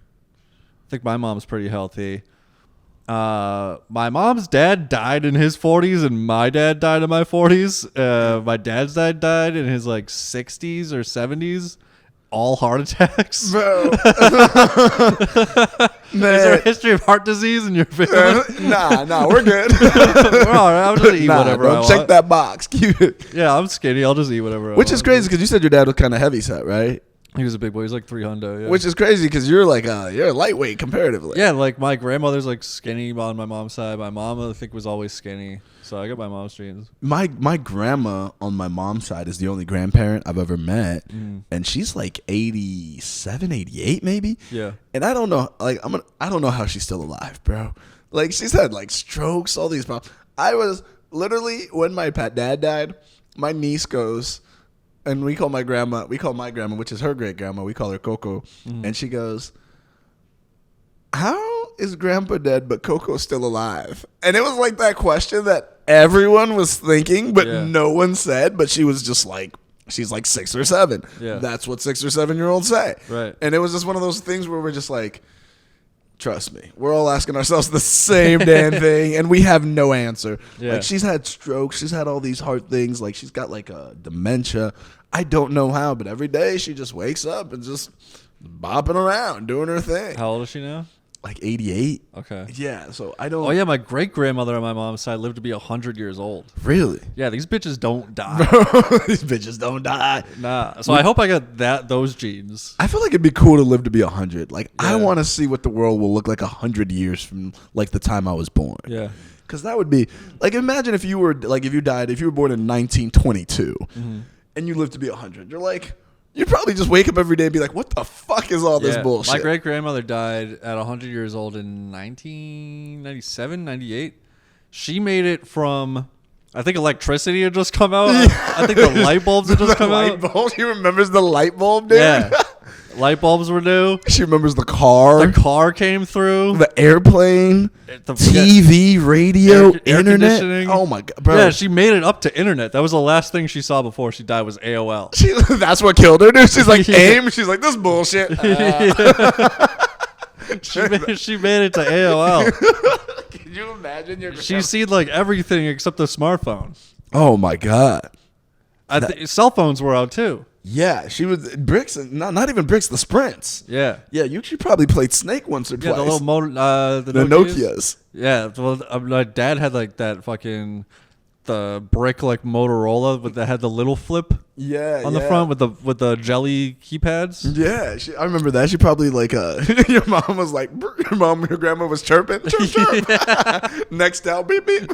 I think my mom's pretty healthy. My mom's dad died in his 40s, and my dad died in my 40s. My dad's dad died in his like 60s or 70s. All heart attacks. Bro. Is there a history of heart disease in your family? Nah, we're good. We're all right. I'll just eat whatever I want. Check that box. Keep it. Yeah, I'm skinny. I'll just eat whatever I want. Which is crazy because you said your dad was kind of heavy set, right? He was a big boy. He's like 300. Yeah. Which is crazy because you're like you're lightweight comparatively. Yeah, like my grandmother's like skinny on my mom's side. My mom, I think, was always skinny. So I got my mom's genes. My grandma on my mom's side is the only grandparent I've ever met, and she's like 87, 88 maybe. Yeah. And I don't know, like I don't know how she's still alive, bro. Like she's had like strokes, all these problems. I was literally when my dad died, my niece goes, and we call my grandma, which is her great grandma, we call her Coco, and she goes, "How is Grandpa dead but Coco's still alive?" And it was like that question that everyone was thinking, but no one said. But she was just like, she's like 6 or 7. Yeah. That's what 6 or 7 year olds say. Right. And it was just one of those things where we're just like, trust me, we're all asking ourselves the same damn thing, and we have no answer. Yeah. Like she's had strokes, she's had all these heart things, like she's got like a dementia. I don't know how, but every day she just wakes up and just bopping around, doing her thing. How old is she now? Like 88. Okay. Yeah, so I don't. Oh yeah, my great grandmother on my mom's side lived to be 100 years old. Really? Yeah, these bitches don't die. These bitches don't die. Nah. So I hope I got those genes. I feel like it'd be cool to live to be 100. Like I Yeah. want to see what the world will look like 100 years from like the time I was born. Yeah. Because that would be like, imagine if you were like, if you were born in 1922 and you lived to be 100. You're like, you'd probably just wake up every day and be like, what the fuck is all this bullshit? My great grandmother died at 100 years old in 1997, 98. She made it from, I think electricity had just come out. I think the light bulbs had just come out. Bulb? She remembers the light bulb, dude? Yeah. Light bulbs were new. She remembers the car. The car came through. The airplane. The TV, radio, air internet. conditioning. Oh my god, bro! Yeah, she made it up to internet. That was the last thing she saw before she died was AOL. That's what killed her, dude. She's like, Yeah. AIM. She's like, this bullshit. She made it to AOL. Can you imagine your? She's seen like everything except the smartphone. Oh my god! Cell phones were out too. Yeah, she was bricks, not even bricks, the sprints. Yeah. Yeah, she probably played Snake once or twice. Yeah, the little motor, the Nokias. Yeah, well, my dad had like that fucking the brick like Motorola, but that had the little flip. Yeah, on the front with the jelly keypads. Yeah, I remember that. She probably like your mom was like, your grandma was chirping, chirp, chirp. Next out, beep beep.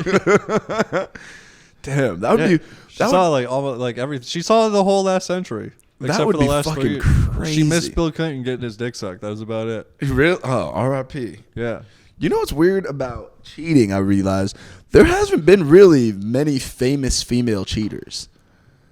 Damn, that would be. She saw like almost like everything. She saw the whole last century. Except for the last fucking 3 years. crazy. She missed Bill Clinton getting his dick sucked. That was about it. Really? Oh, R.I.P. Yeah. You know what's weird about cheating? I realized there hasn't been really many famous female cheaters.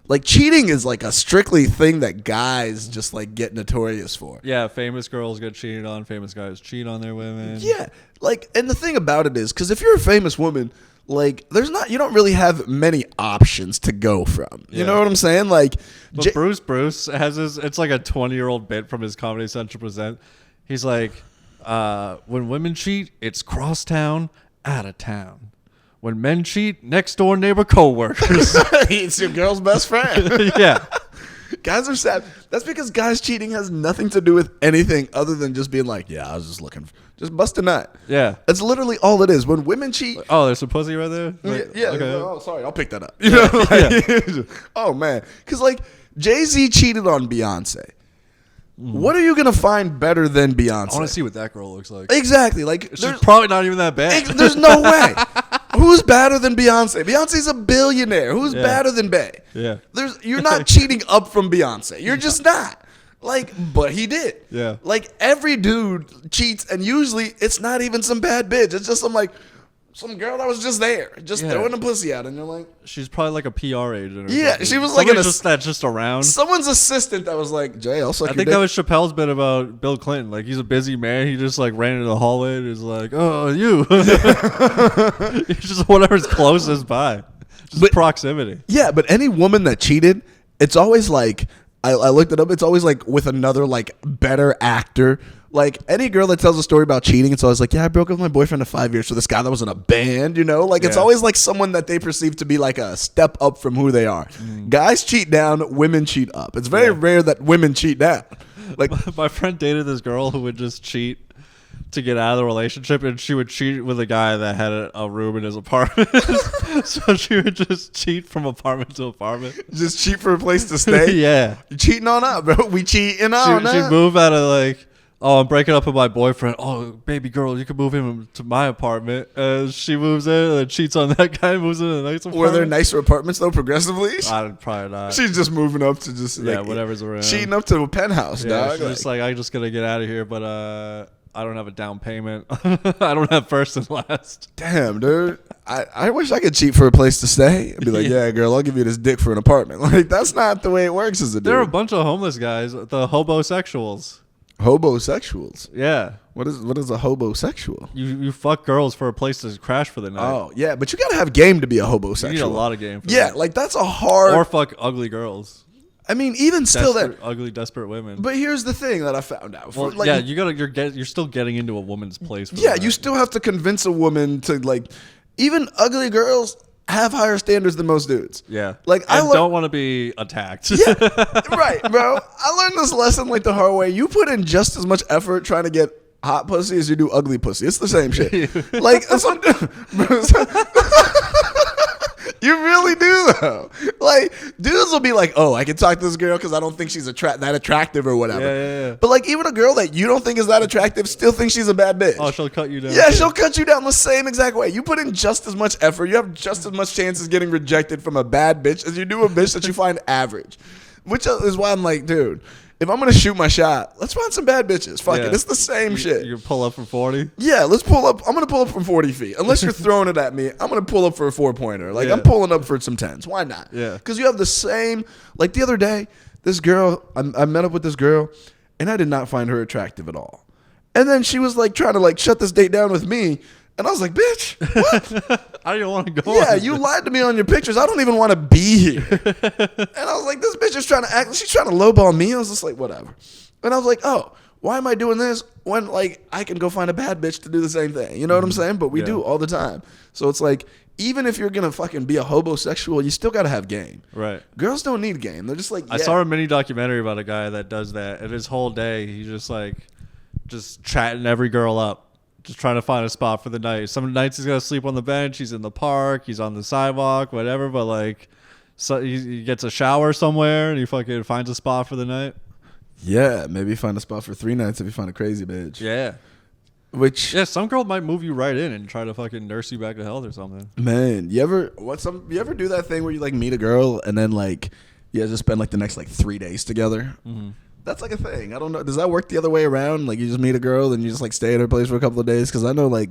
Like cheating is like a strictly thing that guys just like get notorious for. Yeah, famous girls get cheated on. Famous guys cheat on their women. Yeah, like, and the thing about it is, because if you're a famous woman, like, you don't really have many options to go from. You know what I'm saying? Like, but Bruce has his. It's like a 20-year-old bit from his Comedy Central present. He's like, when women cheat, it's crosstown, out of town. When men cheat, next door neighbor coworkers. It's your girl's best friend. Yeah. Guys are sad. That's because guys cheating has nothing to do with anything other than just being like, yeah, I was just looking, just bust a nut. Yeah. That's literally all it is. When women cheat. Oh, there's some pussy right there? Yeah. Okay. Oh, sorry. I'll pick that up. You know, like, oh, man. Because, like, Jay-Z cheated on Beyonce. What are you going to find better than Beyonce? I want to see what that girl looks like. Exactly. Like, she's probably not even that bad. There's no way. Who's badder than Beyonce? Beyonce's a billionaire. Who's badder than Bey? Yeah. You're not cheating up from Beyonce. You're just not. Like, but he did. Yeah. Like, every dude cheats, and usually it's not even some bad bitch. It's just some girl that was just there, just throwing a pussy out, and you're like, she's probably like a PR agent. Or yeah, something. she was like that's just around. Someone's assistant that was like, Jay, I'll suck your dick. That was Chappelle's bit about Bill Clinton. Like, he's a busy man. He just like ran into the hallway and is like, oh, you. It's just whatever's closest by. Just proximity. Yeah, but any woman that cheated, it's always like, I looked it up. It's always like with another like better actor. Like any girl that tells a story about cheating, it's always like, yeah, I broke up with my boyfriend of 5 years for this guy that was in a band, you know? Like it's always like someone that they perceive to be like a step up from who they are. Guys cheat down, women cheat up. It's very rare that women cheat down. Like my friend dated this girl who would just cheat to get out of the relationship, and she would cheat with a guy that had a room in his apartment. So she would just cheat from apartment to apartment. Just cheat for a place to stay? Yeah. You cheating on up, bro. We cheating on up. She'd move out of like, oh, I'm breaking up with my boyfriend. Oh, baby girl, you can move him to my apartment. She moves in and then cheats on that guy, moves in a nice apartment. Were there nicer apartments, though, progressively? Probably not. She's just moving up to just, like, whatever's around. Cheating up to a penthouse, dog. She's just like, I'm just going to get out of here, but I don't have a down payment. I don't have first and last. Damn, dude. I wish I could cheat for a place to stay. I'd be like, yeah, girl, I'll give you this dick for an apartment. Like, that's not the way it works as a dude. There are a bunch of homeless guys, the hobosexuals. Hobosexuals. Yeah. What is a hobosexual? You fuck girls for a place to crash for the night. Oh, yeah, but you got to have game to be a hobosexual. You need a lot of game for that. that. Like that's a hard. Or fuck ugly girls. I mean, even still that ugly, desperate women. But here's the thing that I found out. Well, like, yeah, you're still getting into a woman's place. For you still have to convince a woman to like. Even ugly girls have higher standards than most dudes. Yeah. Like I don't want to be attacked. Yeah. Right, bro. I learned this lesson like the hard way. You put in just as much effort trying to get hot pussy as you do ugly pussy. It's the same shit. Like you really do though. Like dudes will be like, "Oh, I can talk to this girl because I don't think she's that attractive or whatever." Yeah. But like even a girl that you don't think is that attractive still thinks she's a bad bitch. Oh, she'll cut you down. Yeah, she'll cut you down the same exact way. You put in just as much effort. You have just as much chances getting rejected from a bad bitch as you do a bitch that you find average. Which is why I'm like, dude, if I'm going to shoot my shot, let's find some bad bitches. Fuck it. It's the same shit. You pull up from 40? Yeah, let's pull up. I'm going to pull up from 40 feet. Unless you're throwing it at me, I'm going to pull up for a 4-pointer. Like, I'm pulling up for some 10s. Why not? Yeah. Because you have the same. Like, the other day, this girl, I met up with this girl, and I did not find her attractive at all. And then she was, like, trying to, like, shut this date down with me. And I was like, bitch, what? I don't want to go. Yeah, you lied to me on your pictures. I don't even want to be here. And I was like, this bitch is trying to act. She's trying to lowball me. I was just like, whatever. And I was like, oh, why am I doing this when like I can go find a bad bitch to do the same thing? You know what I'm saying? But we do all the time. So it's like, even if you're gonna fucking be a homosexual, you still gotta have game. Right. Girls don't need game. They're just like, I saw a mini documentary about a guy that does that, and his whole day he's just chatting every girl up, just trying to find a spot for the night. Some nights he's gonna sleep on the bench, he's in the park, he's on the sidewalk, whatever. But like, so he gets a shower somewhere and he fucking finds a spot for the night. Yeah, maybe find a spot for 3 nights if you find a crazy bitch. Yeah. Which some girl might move you right in and try to fucking nurse you back to health or something. Man, you ever do that thing where you like meet a girl and then like you guys just spend like the next like 3 days together? Mm-hmm. That's like a thing. I don't know. Does that work the other way around? Like you just meet a girl and you just like stay at her place for a couple of days? Because I know like,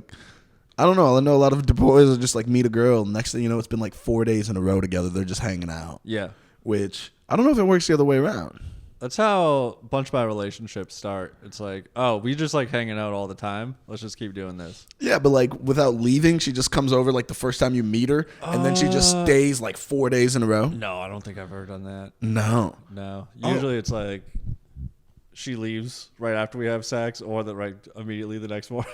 I don't know. I know a lot of boys will just like meet a girl. Next thing you know, it's been like 4 days in a row together. They're just hanging out. Yeah. Which I don't know if it works the other way around. That's how a bunch of my relationships start. It's like, oh, we just like hanging out all the time. Let's just keep doing this. Yeah, but like without leaving, she just comes over like the first time you meet her, and then she just stays like 4 days in a row. No, I don't think I've ever done that. No. Usually it's like she leaves right after we have sex, or immediately the next morning.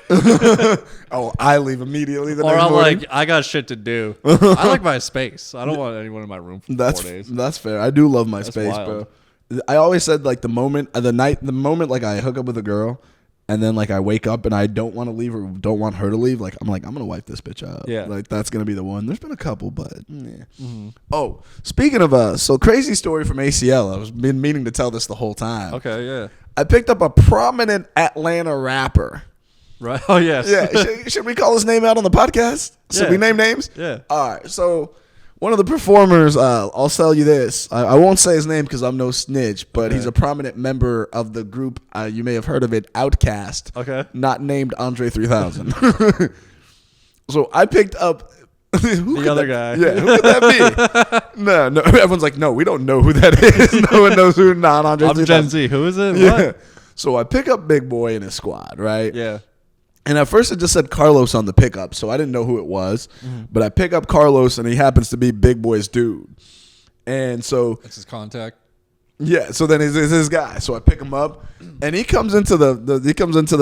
Oh, I leave immediately the or next I'm morning. like, I got shit to do. I like my space. I don't want anyone in my room for 4 days. That's fair. I do love my That's space, wild. bro. I always said like the moment like I hook up with a girl and then like I wake up and I don't want to leave or don't want her to leave, like I'm gonna wipe this bitch up. Yeah, like that's gonna be the one. There's been a couple, but yeah. Mm-hmm. Oh, speaking of so crazy story from ACL. I was been meaning to tell this the whole time. Okay, yeah. I picked up a prominent Atlanta rapper. Right. Oh yes. Yeah. Should we call his name out on the podcast? Should we name names? Yeah. All right. So. One of the performers, I'll tell you this. I won't say his name because I'm no snitch, but he's a prominent member of the group. You may have heard of it, Outkast. Okay. Not named Andre 3000. So I picked up the other guy. Yeah, who could that be? No. Everyone's like, no, we don't know who that is. No one knows who not Andre 3000. I'm Gen Z. Who is it? Yeah. What? So I pick up Big Boy and his squad, right? Yeah. And at first it just said Carlos on the pickup, so I didn't know who it was. Mm-hmm. But I pick up Carlos, and he happens to be Big Boy's dude. And so that's his contact. Yeah. So then he's his guy. So I pick him up, and he comes into the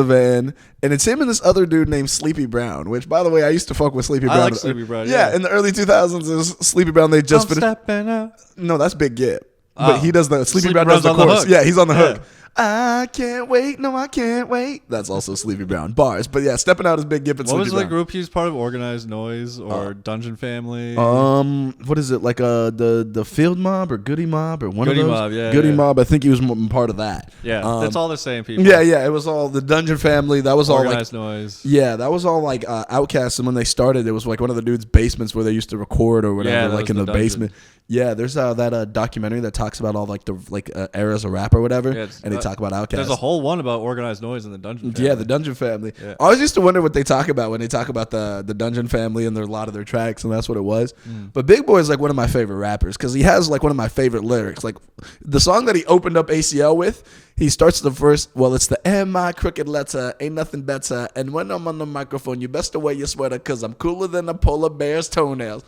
van, and it's him and this other dude named Sleepy Brown. Which, by the way, I used to fuck with Sleepy Brown. I like Sleepy Brown. Yeah. In the early 2000s, it was Sleepy Brown. They just finished. Stepping out. No, that's Big Gip. But he does the Sleepy Brown Brown's does the on the chorus. hook. Yeah, he's on the hook. I can't wait. No, I can't wait. That's also Sleepy Brown bars. But yeah, stepping out is Big Gip and Sleepy Brown. What was the group he's part of? Organized Noise or Dungeon Family? What is it like? The Field Mob or Goody Mob or one Goody of those? Mob, yeah. Goody Mob. I think he was part of that. Yeah, that's all the same people. Yeah. It was all the Dungeon Family. That was Organized all like Noise. Yeah, that was all like Outkast. And when they started, it was like one of the dudes' basements where they used to record or whatever, Yeah, like in the basement. Yeah, there's that documentary that talks about all like the eras of rap or whatever, and they talk about Outkast. There's a whole one about Organized Noise in the Dungeon Family. Yeah, the Dungeon Family. Yeah. I always used to wonder what they talk about when they talk about the Dungeon Family and a lot of their tracks, and that's what it was. But Big Boy is like one of my favorite rappers because he has like one of my favorite lyrics. Like the song that he opened up ACL with, he starts the verse, well, it's the M-I crooked letter, ain't nothing better, and when I'm on the microphone, you best to wear your sweater because I'm cooler than a polar bear's toenails.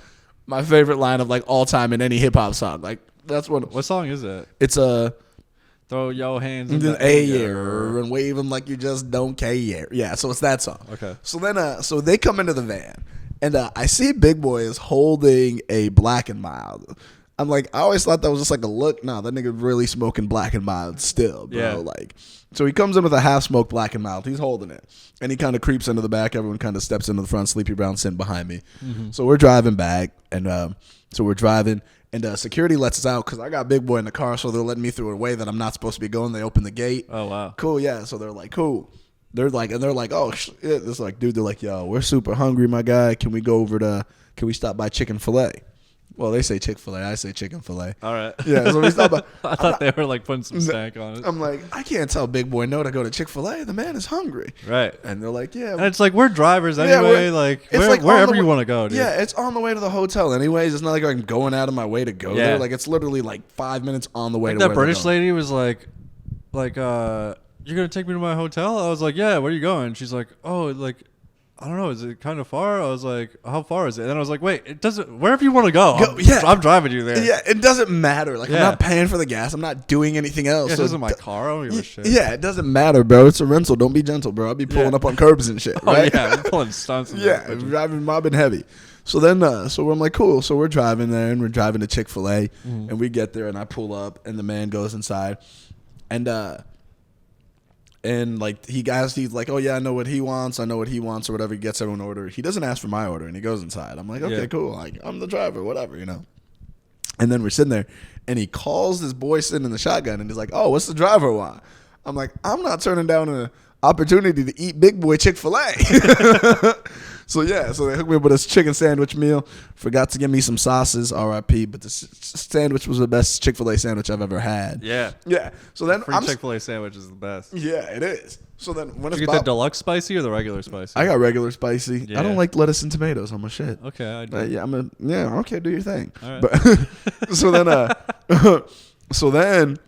My favorite line of like all time in any hip hop song. Like that's one. What song is that? It's a throw your hands in the the air and wave them like you just don't care. Yeah, so it's that song. Okay. So then, so they come into the van, and I see Big Boy is holding a Black and Mild. I'm like, I always thought that was just like a look. Nah, that nigga really smoking Black and Mild still, bro. Yeah. Like, so he comes in with a half smoked Black and Mild. He's holding it, and he kind of creeps into the back. Everyone kind of steps into the front. Sleepy Brown sitting behind me. Mm-hmm. So we're driving back, and security lets us out because I got Big Boy in the car, so they're letting me through a way that I'm not supposed to be going. They open the gate. Oh wow, cool, yeah. So they're like, cool. They're like, oh shit. It's like, dude, they're like, yo, we're super hungry, my guy. Can we stop by Chick-fil-A? Well, they say Chick-fil-A. I say Chick-fil-A. All right. Yeah, so we stop by. I thought they were like putting some stank on it. I'm like, I can't tell Big Boy no to go to Chick-fil-A. The man is hungry. Right. And they're like, yeah. And it's like, we're drivers anyway. Wherever you want to go, dude. Yeah, it's on the way to the hotel anyways. It's not like I'm going out of my way to go there. Like, it's literally like 5 minutes on the way to where that British lady was like, you're going to take me to my hotel? I was like, yeah, where are you going? She's like, oh, like, I don't know, is it kind of far? I was like, how far is it? And then I was like, wait, it doesn't, wherever you want to go, I'm driving you there. Yeah, it doesn't matter. Like, I'm not paying for the gas. I'm not doing anything else. Yeah, so this is my car. I don't give a shit. Yeah, it doesn't matter, bro. It's a rental. Don't be gentle, bro. I'll be pulling up on curbs and shit, right? Oh, yeah, I'm pulling stunts. Yeah, driving mobbing heavy. So then, so I'm like, cool. So we're driving there, and we're driving to Chick-fil-A, and we get there, and I pull up, and the man goes inside, and like he's like, oh yeah, I know what he wants, or whatever. He gets everyone order. He doesn't ask for my order, and he goes inside. I'm like, okay, cool. Like, I'm the driver, whatever, you know. And then we're sitting there, and he calls this boy sitting in the shotgun, and he's like, oh, what's the driver want? I'm like, I'm not turning down an opportunity to eat big boy Chick-fil-A. So yeah, so they hooked me up with this chicken sandwich meal. Forgot to give me some sauces, R.I.P. But the sandwich was the best Chick-fil-A sandwich I've ever had. Yeah. So then free Chick-fil-A sandwich is the best. Yeah, it is. So then when Did you get the deluxe spicy or the regular spicy? I got regular spicy. Yeah. I don't like lettuce and tomatoes on my shit. Okay, I do. Okay, do your thing. All right. But so then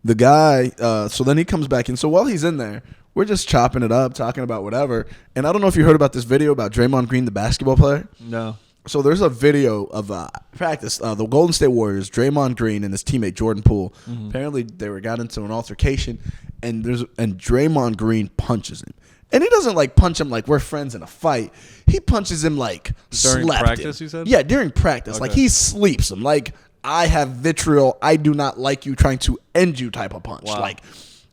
the guy, so then he comes back in. So while he's in there, we're just chopping it up, talking about whatever. And I don't know if you heard about this video about Draymond Green, the basketball player. No. So there's a video of practice. The Golden State Warriors, Draymond Green and his teammate Jordan Poole. Mm-hmm. Apparently they got into an altercation, and Draymond Green punches him. And he doesn't like punch him like we're friends in a fight. He punches him like during slept practice, him. You said? Yeah, during practice. Okay. Like he sleeps him. Like, I have vitriol. I do not like you, trying to end you type of punch. Wow. Like,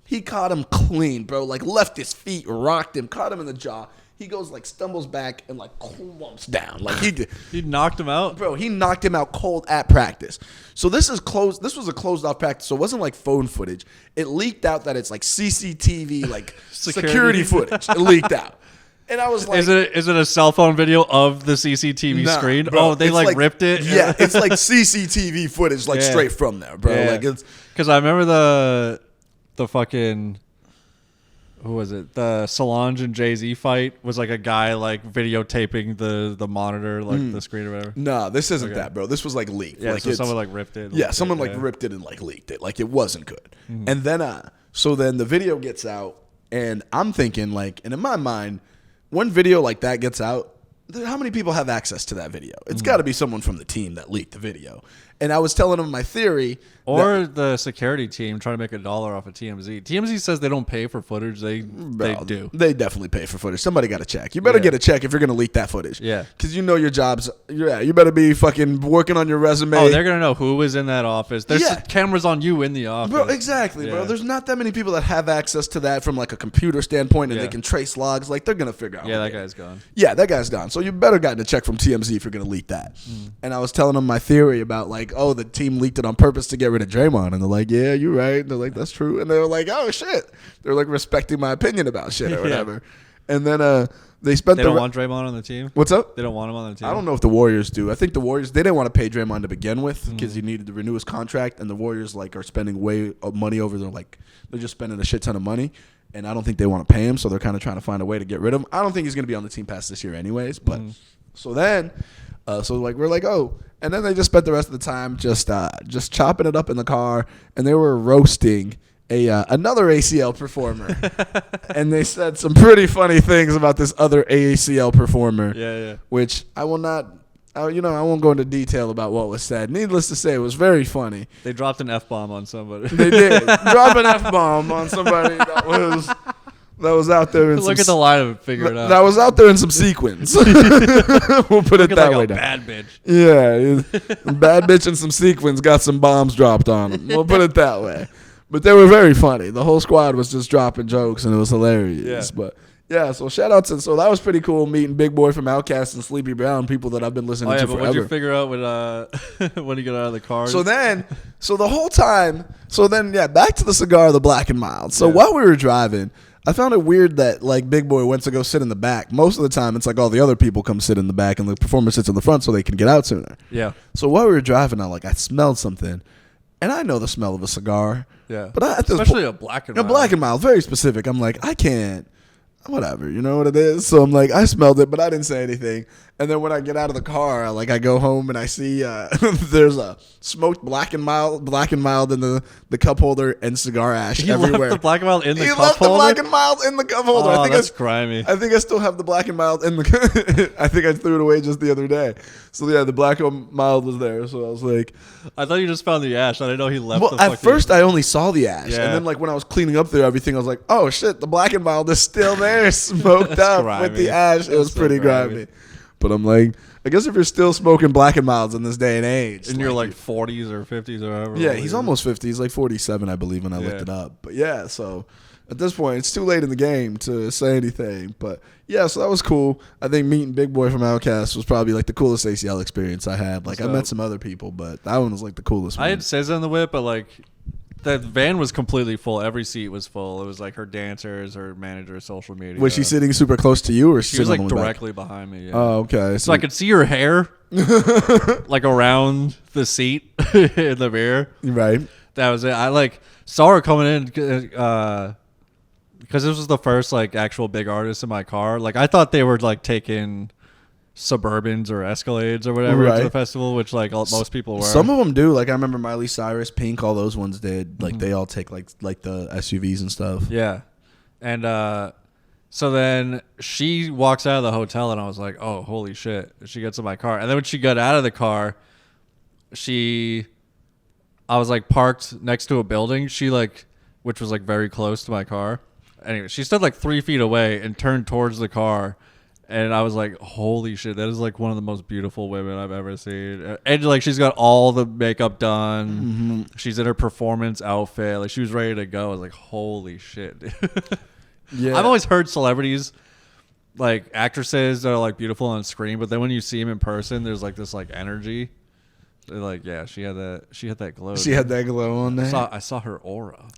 he caught him clean, bro. Like, left his feet, rocked him, caught him in the jaw. He goes, like, stumbles back and, like, clumps down. Like, he knocked him out? Bro, he knocked him out cold at practice. So this was a closed-off practice, so it wasn't, like, phone footage. It leaked out that it's, like, CCTV, like, security footage. It leaked out. And I was like... Is it a cell phone video of the CCTV screen? Bro, oh, they, like, ripped it? Yeah, it's, like, CCTV footage, like, straight from there, bro. Yeah. Like, it's... Because I remember the fucking... Who was it? The Solange and Jay-Z fight was like a guy like videotaping the monitor, like the screen or whatever. No, this isn't that, bro. This was like leaked. Yeah, like so someone like ripped it. Yeah, someone like ripped it and like leaked it. Like it wasn't good. Mm-hmm. And then, so then the video gets out, and I'm thinking like, and in my mind, when video like that gets out, how many people have access to that video? It's got to be someone from the team that leaked the video. And I was telling them my theory. Or the security team trying to make $1 off of TMZ. TMZ says they don't pay for footage. They do. They definitely pay for footage. Somebody got to check. You better get a check if you're going to leak that footage. Yeah. Because you know your job's. Yeah, you better be fucking working on your resume. Oh, they're going to know who was in that office. There's cameras on you in the office. Bro, exactly, bro. There's not that many people that have access to that from like a computer standpoint, and they can trace logs. Like, they're going to figure out. Yeah, that guy's gone. Yeah, that guy's gone. So you better gotten a check from TMZ if you're going to leak that. And I was telling them my theory about like, oh, the team leaked it on purpose to get rid of Draymond. And they're like, yeah, you're right. And they're like, that's true. And they were like, oh, shit. They're like respecting my opinion about shit or whatever. And then they don't want Draymond on the team? What's up? They don't want him on the team? I don't know if the Warriors do. I think the Warriors, they didn't want to pay Draymond to begin with because he needed to renew his contract. And the Warriors like are spending way of money over there. Like, they're just spending a shit ton of money. And I don't think they want to pay him. So they're kind of trying to find a way to get rid of him. I don't think he's going to be on the team past this year anyways. But so then, we're like, oh. And then they just spent the rest of the time just chopping it up in the car, and they were roasting another ACL performer. And they said some pretty funny things about this other ACL performer. Yeah. Which I will not. I won't go into detail about what was said. Needless to say, it was very funny. They dropped an F-bomb on somebody. They did drop an F-bomb on somebody that was out there. Look at the line and figure it out. That was out there in some sequins. We'll put it that way. Bad bitch. Yeah, bad bitch and some sequins got some bombs dropped on them. We'll put it that way. But they were very funny. The whole squad was just dropping jokes, and it was hilarious. Yeah. But yeah, so shout out to that was pretty cool meeting Big Boy from Outkast and Sleepy Brown, people that I've been listening to forever. What did you figure out when you got out of the car? So then back to the cigar, the Black and Mild. So while we were driving, I found it weird that like Big Boy went to go sit in the back. Most of the time, it's like all the other people come sit in the back and the performer sits in the front so they can get out sooner. Yeah. So while we were driving, I smelled something, and I know the smell of a cigar. Yeah. But especially a Black and Mild. A Black and Mild, very specific. I'm like, I can't. Whatever, you know what it is? So I'm like, I smelled it, but I didn't say anything. And then when I get out of the car, like I go home and I see there's a smoked black and mild in the cup holder and cigar ash everywhere. Left the Black and Mild in the cup holder? He left the Black and Mild in the cup holder. Oh, that's grimy. I think I still have the Black and Mild in the I think I threw it away just the other day. So yeah, the Black and Mild was there. So I was like, I thought you just found the ash. I didn't know he left well, the at first I only saw the ash. Yeah. And then like when I was cleaning up there everything, I was like, oh shit, the Black and Mild is still there, smoked up grimy. with the ash. It was That's so pretty grimy. But I'm like, I guess if you're still smoking Black and Milds in this day and age. In your like 40s or 50s or however. Yeah, he's almost 50. He's like 47, I believe, when I looked it up. But yeah, so at this point, it's too late in the game to say anything. But yeah, so that was cool. I think meeting Big Boy from Outkast was probably like the coolest ACL experience I had. Like I met some other people, but that one was like the coolest one. I had SZA in the whip, but like the van was completely full. Every seat was full. It was like her dancers, her manager, social media. Was she sitting super close to you, or she was like directly back? behind me? Yeah. Oh, okay. So I could see her hair, like around the seat in the mirror. Right. That was it. I like saw her coming in because this was the first like actual big artist in my car. Like I thought they were like taking Suburbans or Escalades or whatever to the festival, which like most people were. Some of them do. Like I remember Miley Cyrus, Pink, all those ones did. Like they all take like the SUVs and stuff. Yeah, and so then she walks out of the hotel, and I was like, oh, holy shit! She gets in my car, and then when she got out of the car, I was like parked next to a building. She like, which was like very close to my car. Anyway, she stood like 3 feet away and turned towards the car. And I was like, holy shit, that is like one of the most beautiful women I've ever seen. And like she's got all the makeup done. Mm-hmm. She's in her performance outfit. Like she was ready to go. I was like, holy shit. Yeah. I've always heard celebrities, like actresses that are like beautiful on screen, but then when you see them in person, there's like this like energy. They're like, yeah, she had that glow. She had that glow on there. I saw her aura.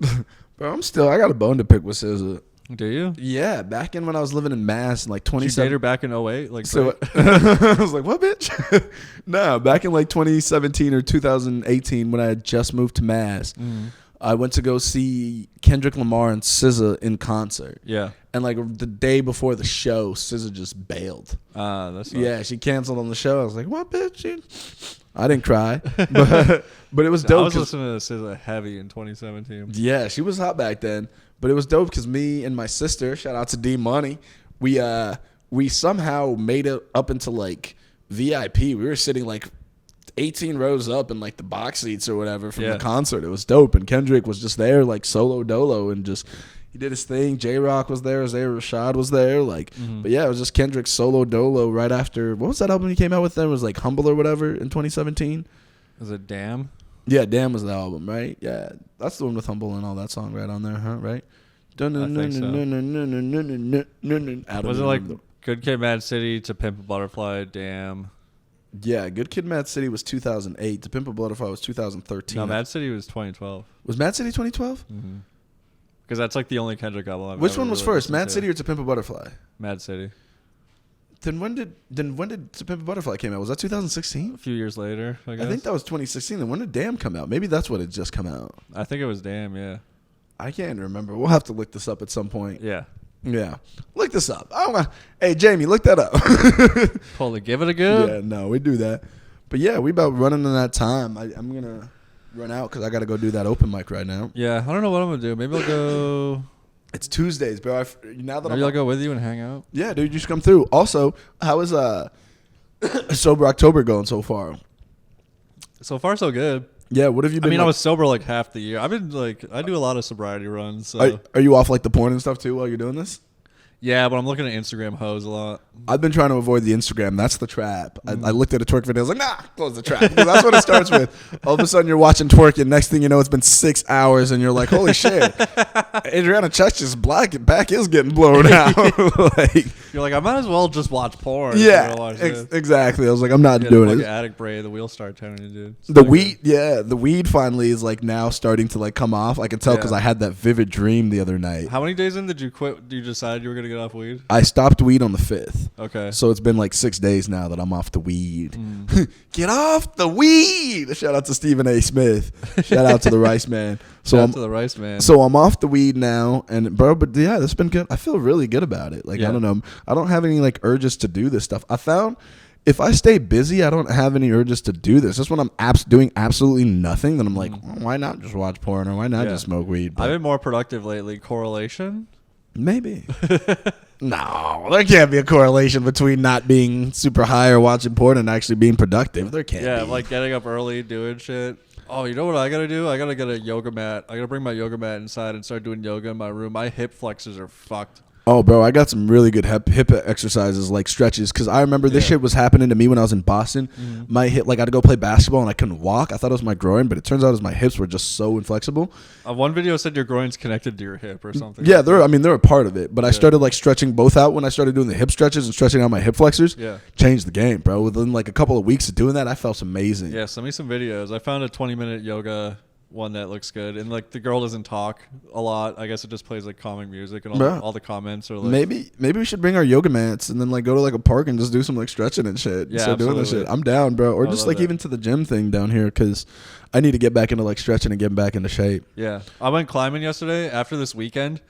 Bro, I got a bone to pick with SZA. Do you? Yeah, back in when I was living in Mass in like 2017. Did you date her back in 08? Like so, I was like, what, bitch? No, back in like 2017 or 2018 when I had just moved to Mass, I went to go see Kendrick Lamar and SZA in concert. Yeah. And like the day before the show, SZA just bailed. Yeah, she canceled on the show. I was like, what, bitch? I didn't cry, but it was dope. I was listening to SZA heavy in 2017. Yeah, she was hot back then. But it was dope because me and my sister, shout out to D Money, we somehow made it up into like VIP. We were sitting like 18 rows up in like the box seats or whatever from the concert. It was dope. And Kendrick was just there like solo dolo and just he did his thing. J-Rock was there. Isaiah Rashad was there. Like, but yeah, it was just Kendrick solo dolo right after. What was that album he came out with then? It was like Humble or whatever in 2017. Was it Damn? Yeah, Damn was the album, right? Yeah, that's the one with Humble and all that song right on there, huh? Right? I think so. Was it like Good Kid, Mad City, To Pimp a Butterfly, Damn? Yeah, Good Kid, Mad City was 2008. To Pimp a Butterfly was 2013. No, Mad City was 2012. Was Mad City 2012? Mm-hmm. Because that's like the only Kendrick album I've Which one was first, Mad City or To Pimp a Butterfly? Mad City. Then when did To Pimp a Butterfly came out? Was that 2016? A few years later, I guess. I think that was 2016. Then when did Damn come out? Maybe that's what had just come out. I think it was Damn, yeah. I can't remember. We'll have to look this up at some point. Yeah. Yeah. Look this up. Hey, Jamie, look that up. Pull it. Give it a go. Yeah, no, we do that. But yeah, we about running in that time. I'm going to run out because I got to go do that open mic right now. Yeah, I don't know what I'm going to do. Maybe I'll go... It's Tuesdays, bro. Maybe I'll go with you and hang out. Yeah, dude, you should come through. Also, how is Sober October going so far? So far, so good. Yeah, what have you been? I mean, I was sober like half the year. I've been like, I do a lot of sobriety runs. So. Are you off like the porn and stuff too while you're doing this? Yeah, but I'm looking at Instagram hoes a lot. I've been trying to avoid the Instagram. That's the trap. I looked at a twerk video. I was like, nah, close the trap. Because that's what it starts with. All of a sudden, you're watching twerk, and next thing you know, it's been 6 hours, and you're like, holy shit. Adriana Chech's back is getting blown out. Like, you're like, I might as well just watch porn. Yeah, exactly. I was like, I'm not doing it. Addict brain, the wheel start turning, dude. The weed finally is like now starting to like come off. I can tell because I had that vivid dream the other night. How many days in did you quit? Did you decide you were going to get off weed? I stopped weed on the 5th. Okay. So it's been like 6 days now that I'm off the weed. Get off the weed! Shout out to Stephen A. Smith. Shout out to the Rice Man. So Shout out to the Rice Man. So I'm off the weed now, and bro, but yeah, that's been good. I feel really good about it. Like I don't know, I don't have any like urges to do this stuff. I found if I stay busy, I don't have any urges to do this. Just when I'm doing absolutely nothing, then I'm like, why not just watch porn or why not just smoke weed? But I've been more productive lately. Correlation? maybe. No, there can't be a correlation between not being super high or watching porn and actually being productive. There can't be. Yeah, like getting up early, doing shit. Oh, you know what I gotta do? I gotta get a yoga mat. I gotta bring my yoga mat inside and start doing yoga in my room. My hip flexors are fucked. Oh, bro, I got some really good hip exercises, like stretches, because I remember this shit was happening to me when I was in Boston. My hip, like, I had to go play basketball, and I couldn't walk. I thought it was my groin, but it turns out it was my hips were just so inflexible. One video said your groin's connected to your hip or something. Yeah, they're a part of it, but I started, like, stretching both out when I started doing the hip stretches and stretching out my hip flexors. Yeah. Changed the game, bro. Within, like, a couple of weeks of doing that, I felt amazing. Yeah, send me some videos. I found a 20-minute yoga one that looks good, and like the girl doesn't talk a lot. I guess it just plays like calming music, and all the comments are like, maybe we should bring our yoga mats and then like go to like a park and just do some like stretching and shit. Yeah, start doing this shit. I'm down, bro. Or just like even to the gym thing down here, because I need to get back into like stretching and getting back into shape. Yeah, I went climbing yesterday after this weekend.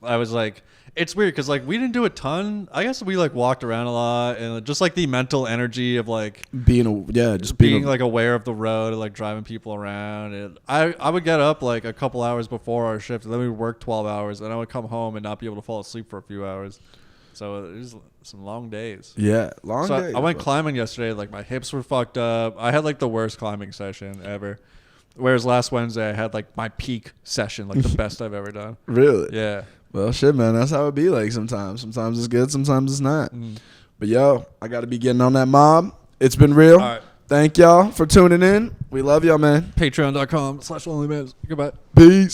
I was like, it's weird because like we didn't do a ton. I guess we like walked around a lot, and just like the mental energy of like being like aware of the road and like driving people around. And I would get up like a couple hours before our shift, and then we would work 12 hours, and I would come home and not be able to fall asleep for a few hours. So it was some long days. Yeah, long days. I went climbing yesterday. Like my hips were fucked up. I had like the worst climbing session ever. Whereas last Wednesday I had like my peak session, like the best I've ever done. Really? Yeah. Well, shit, man. That's how it be like sometimes. Sometimes it's good, sometimes it's not. But, yo, I got to be getting on that mob. It's been real. All right. Thank y'all for tuning in. We love y'all, man. Patreon.com/LonelyMans. Goodbye. Peace.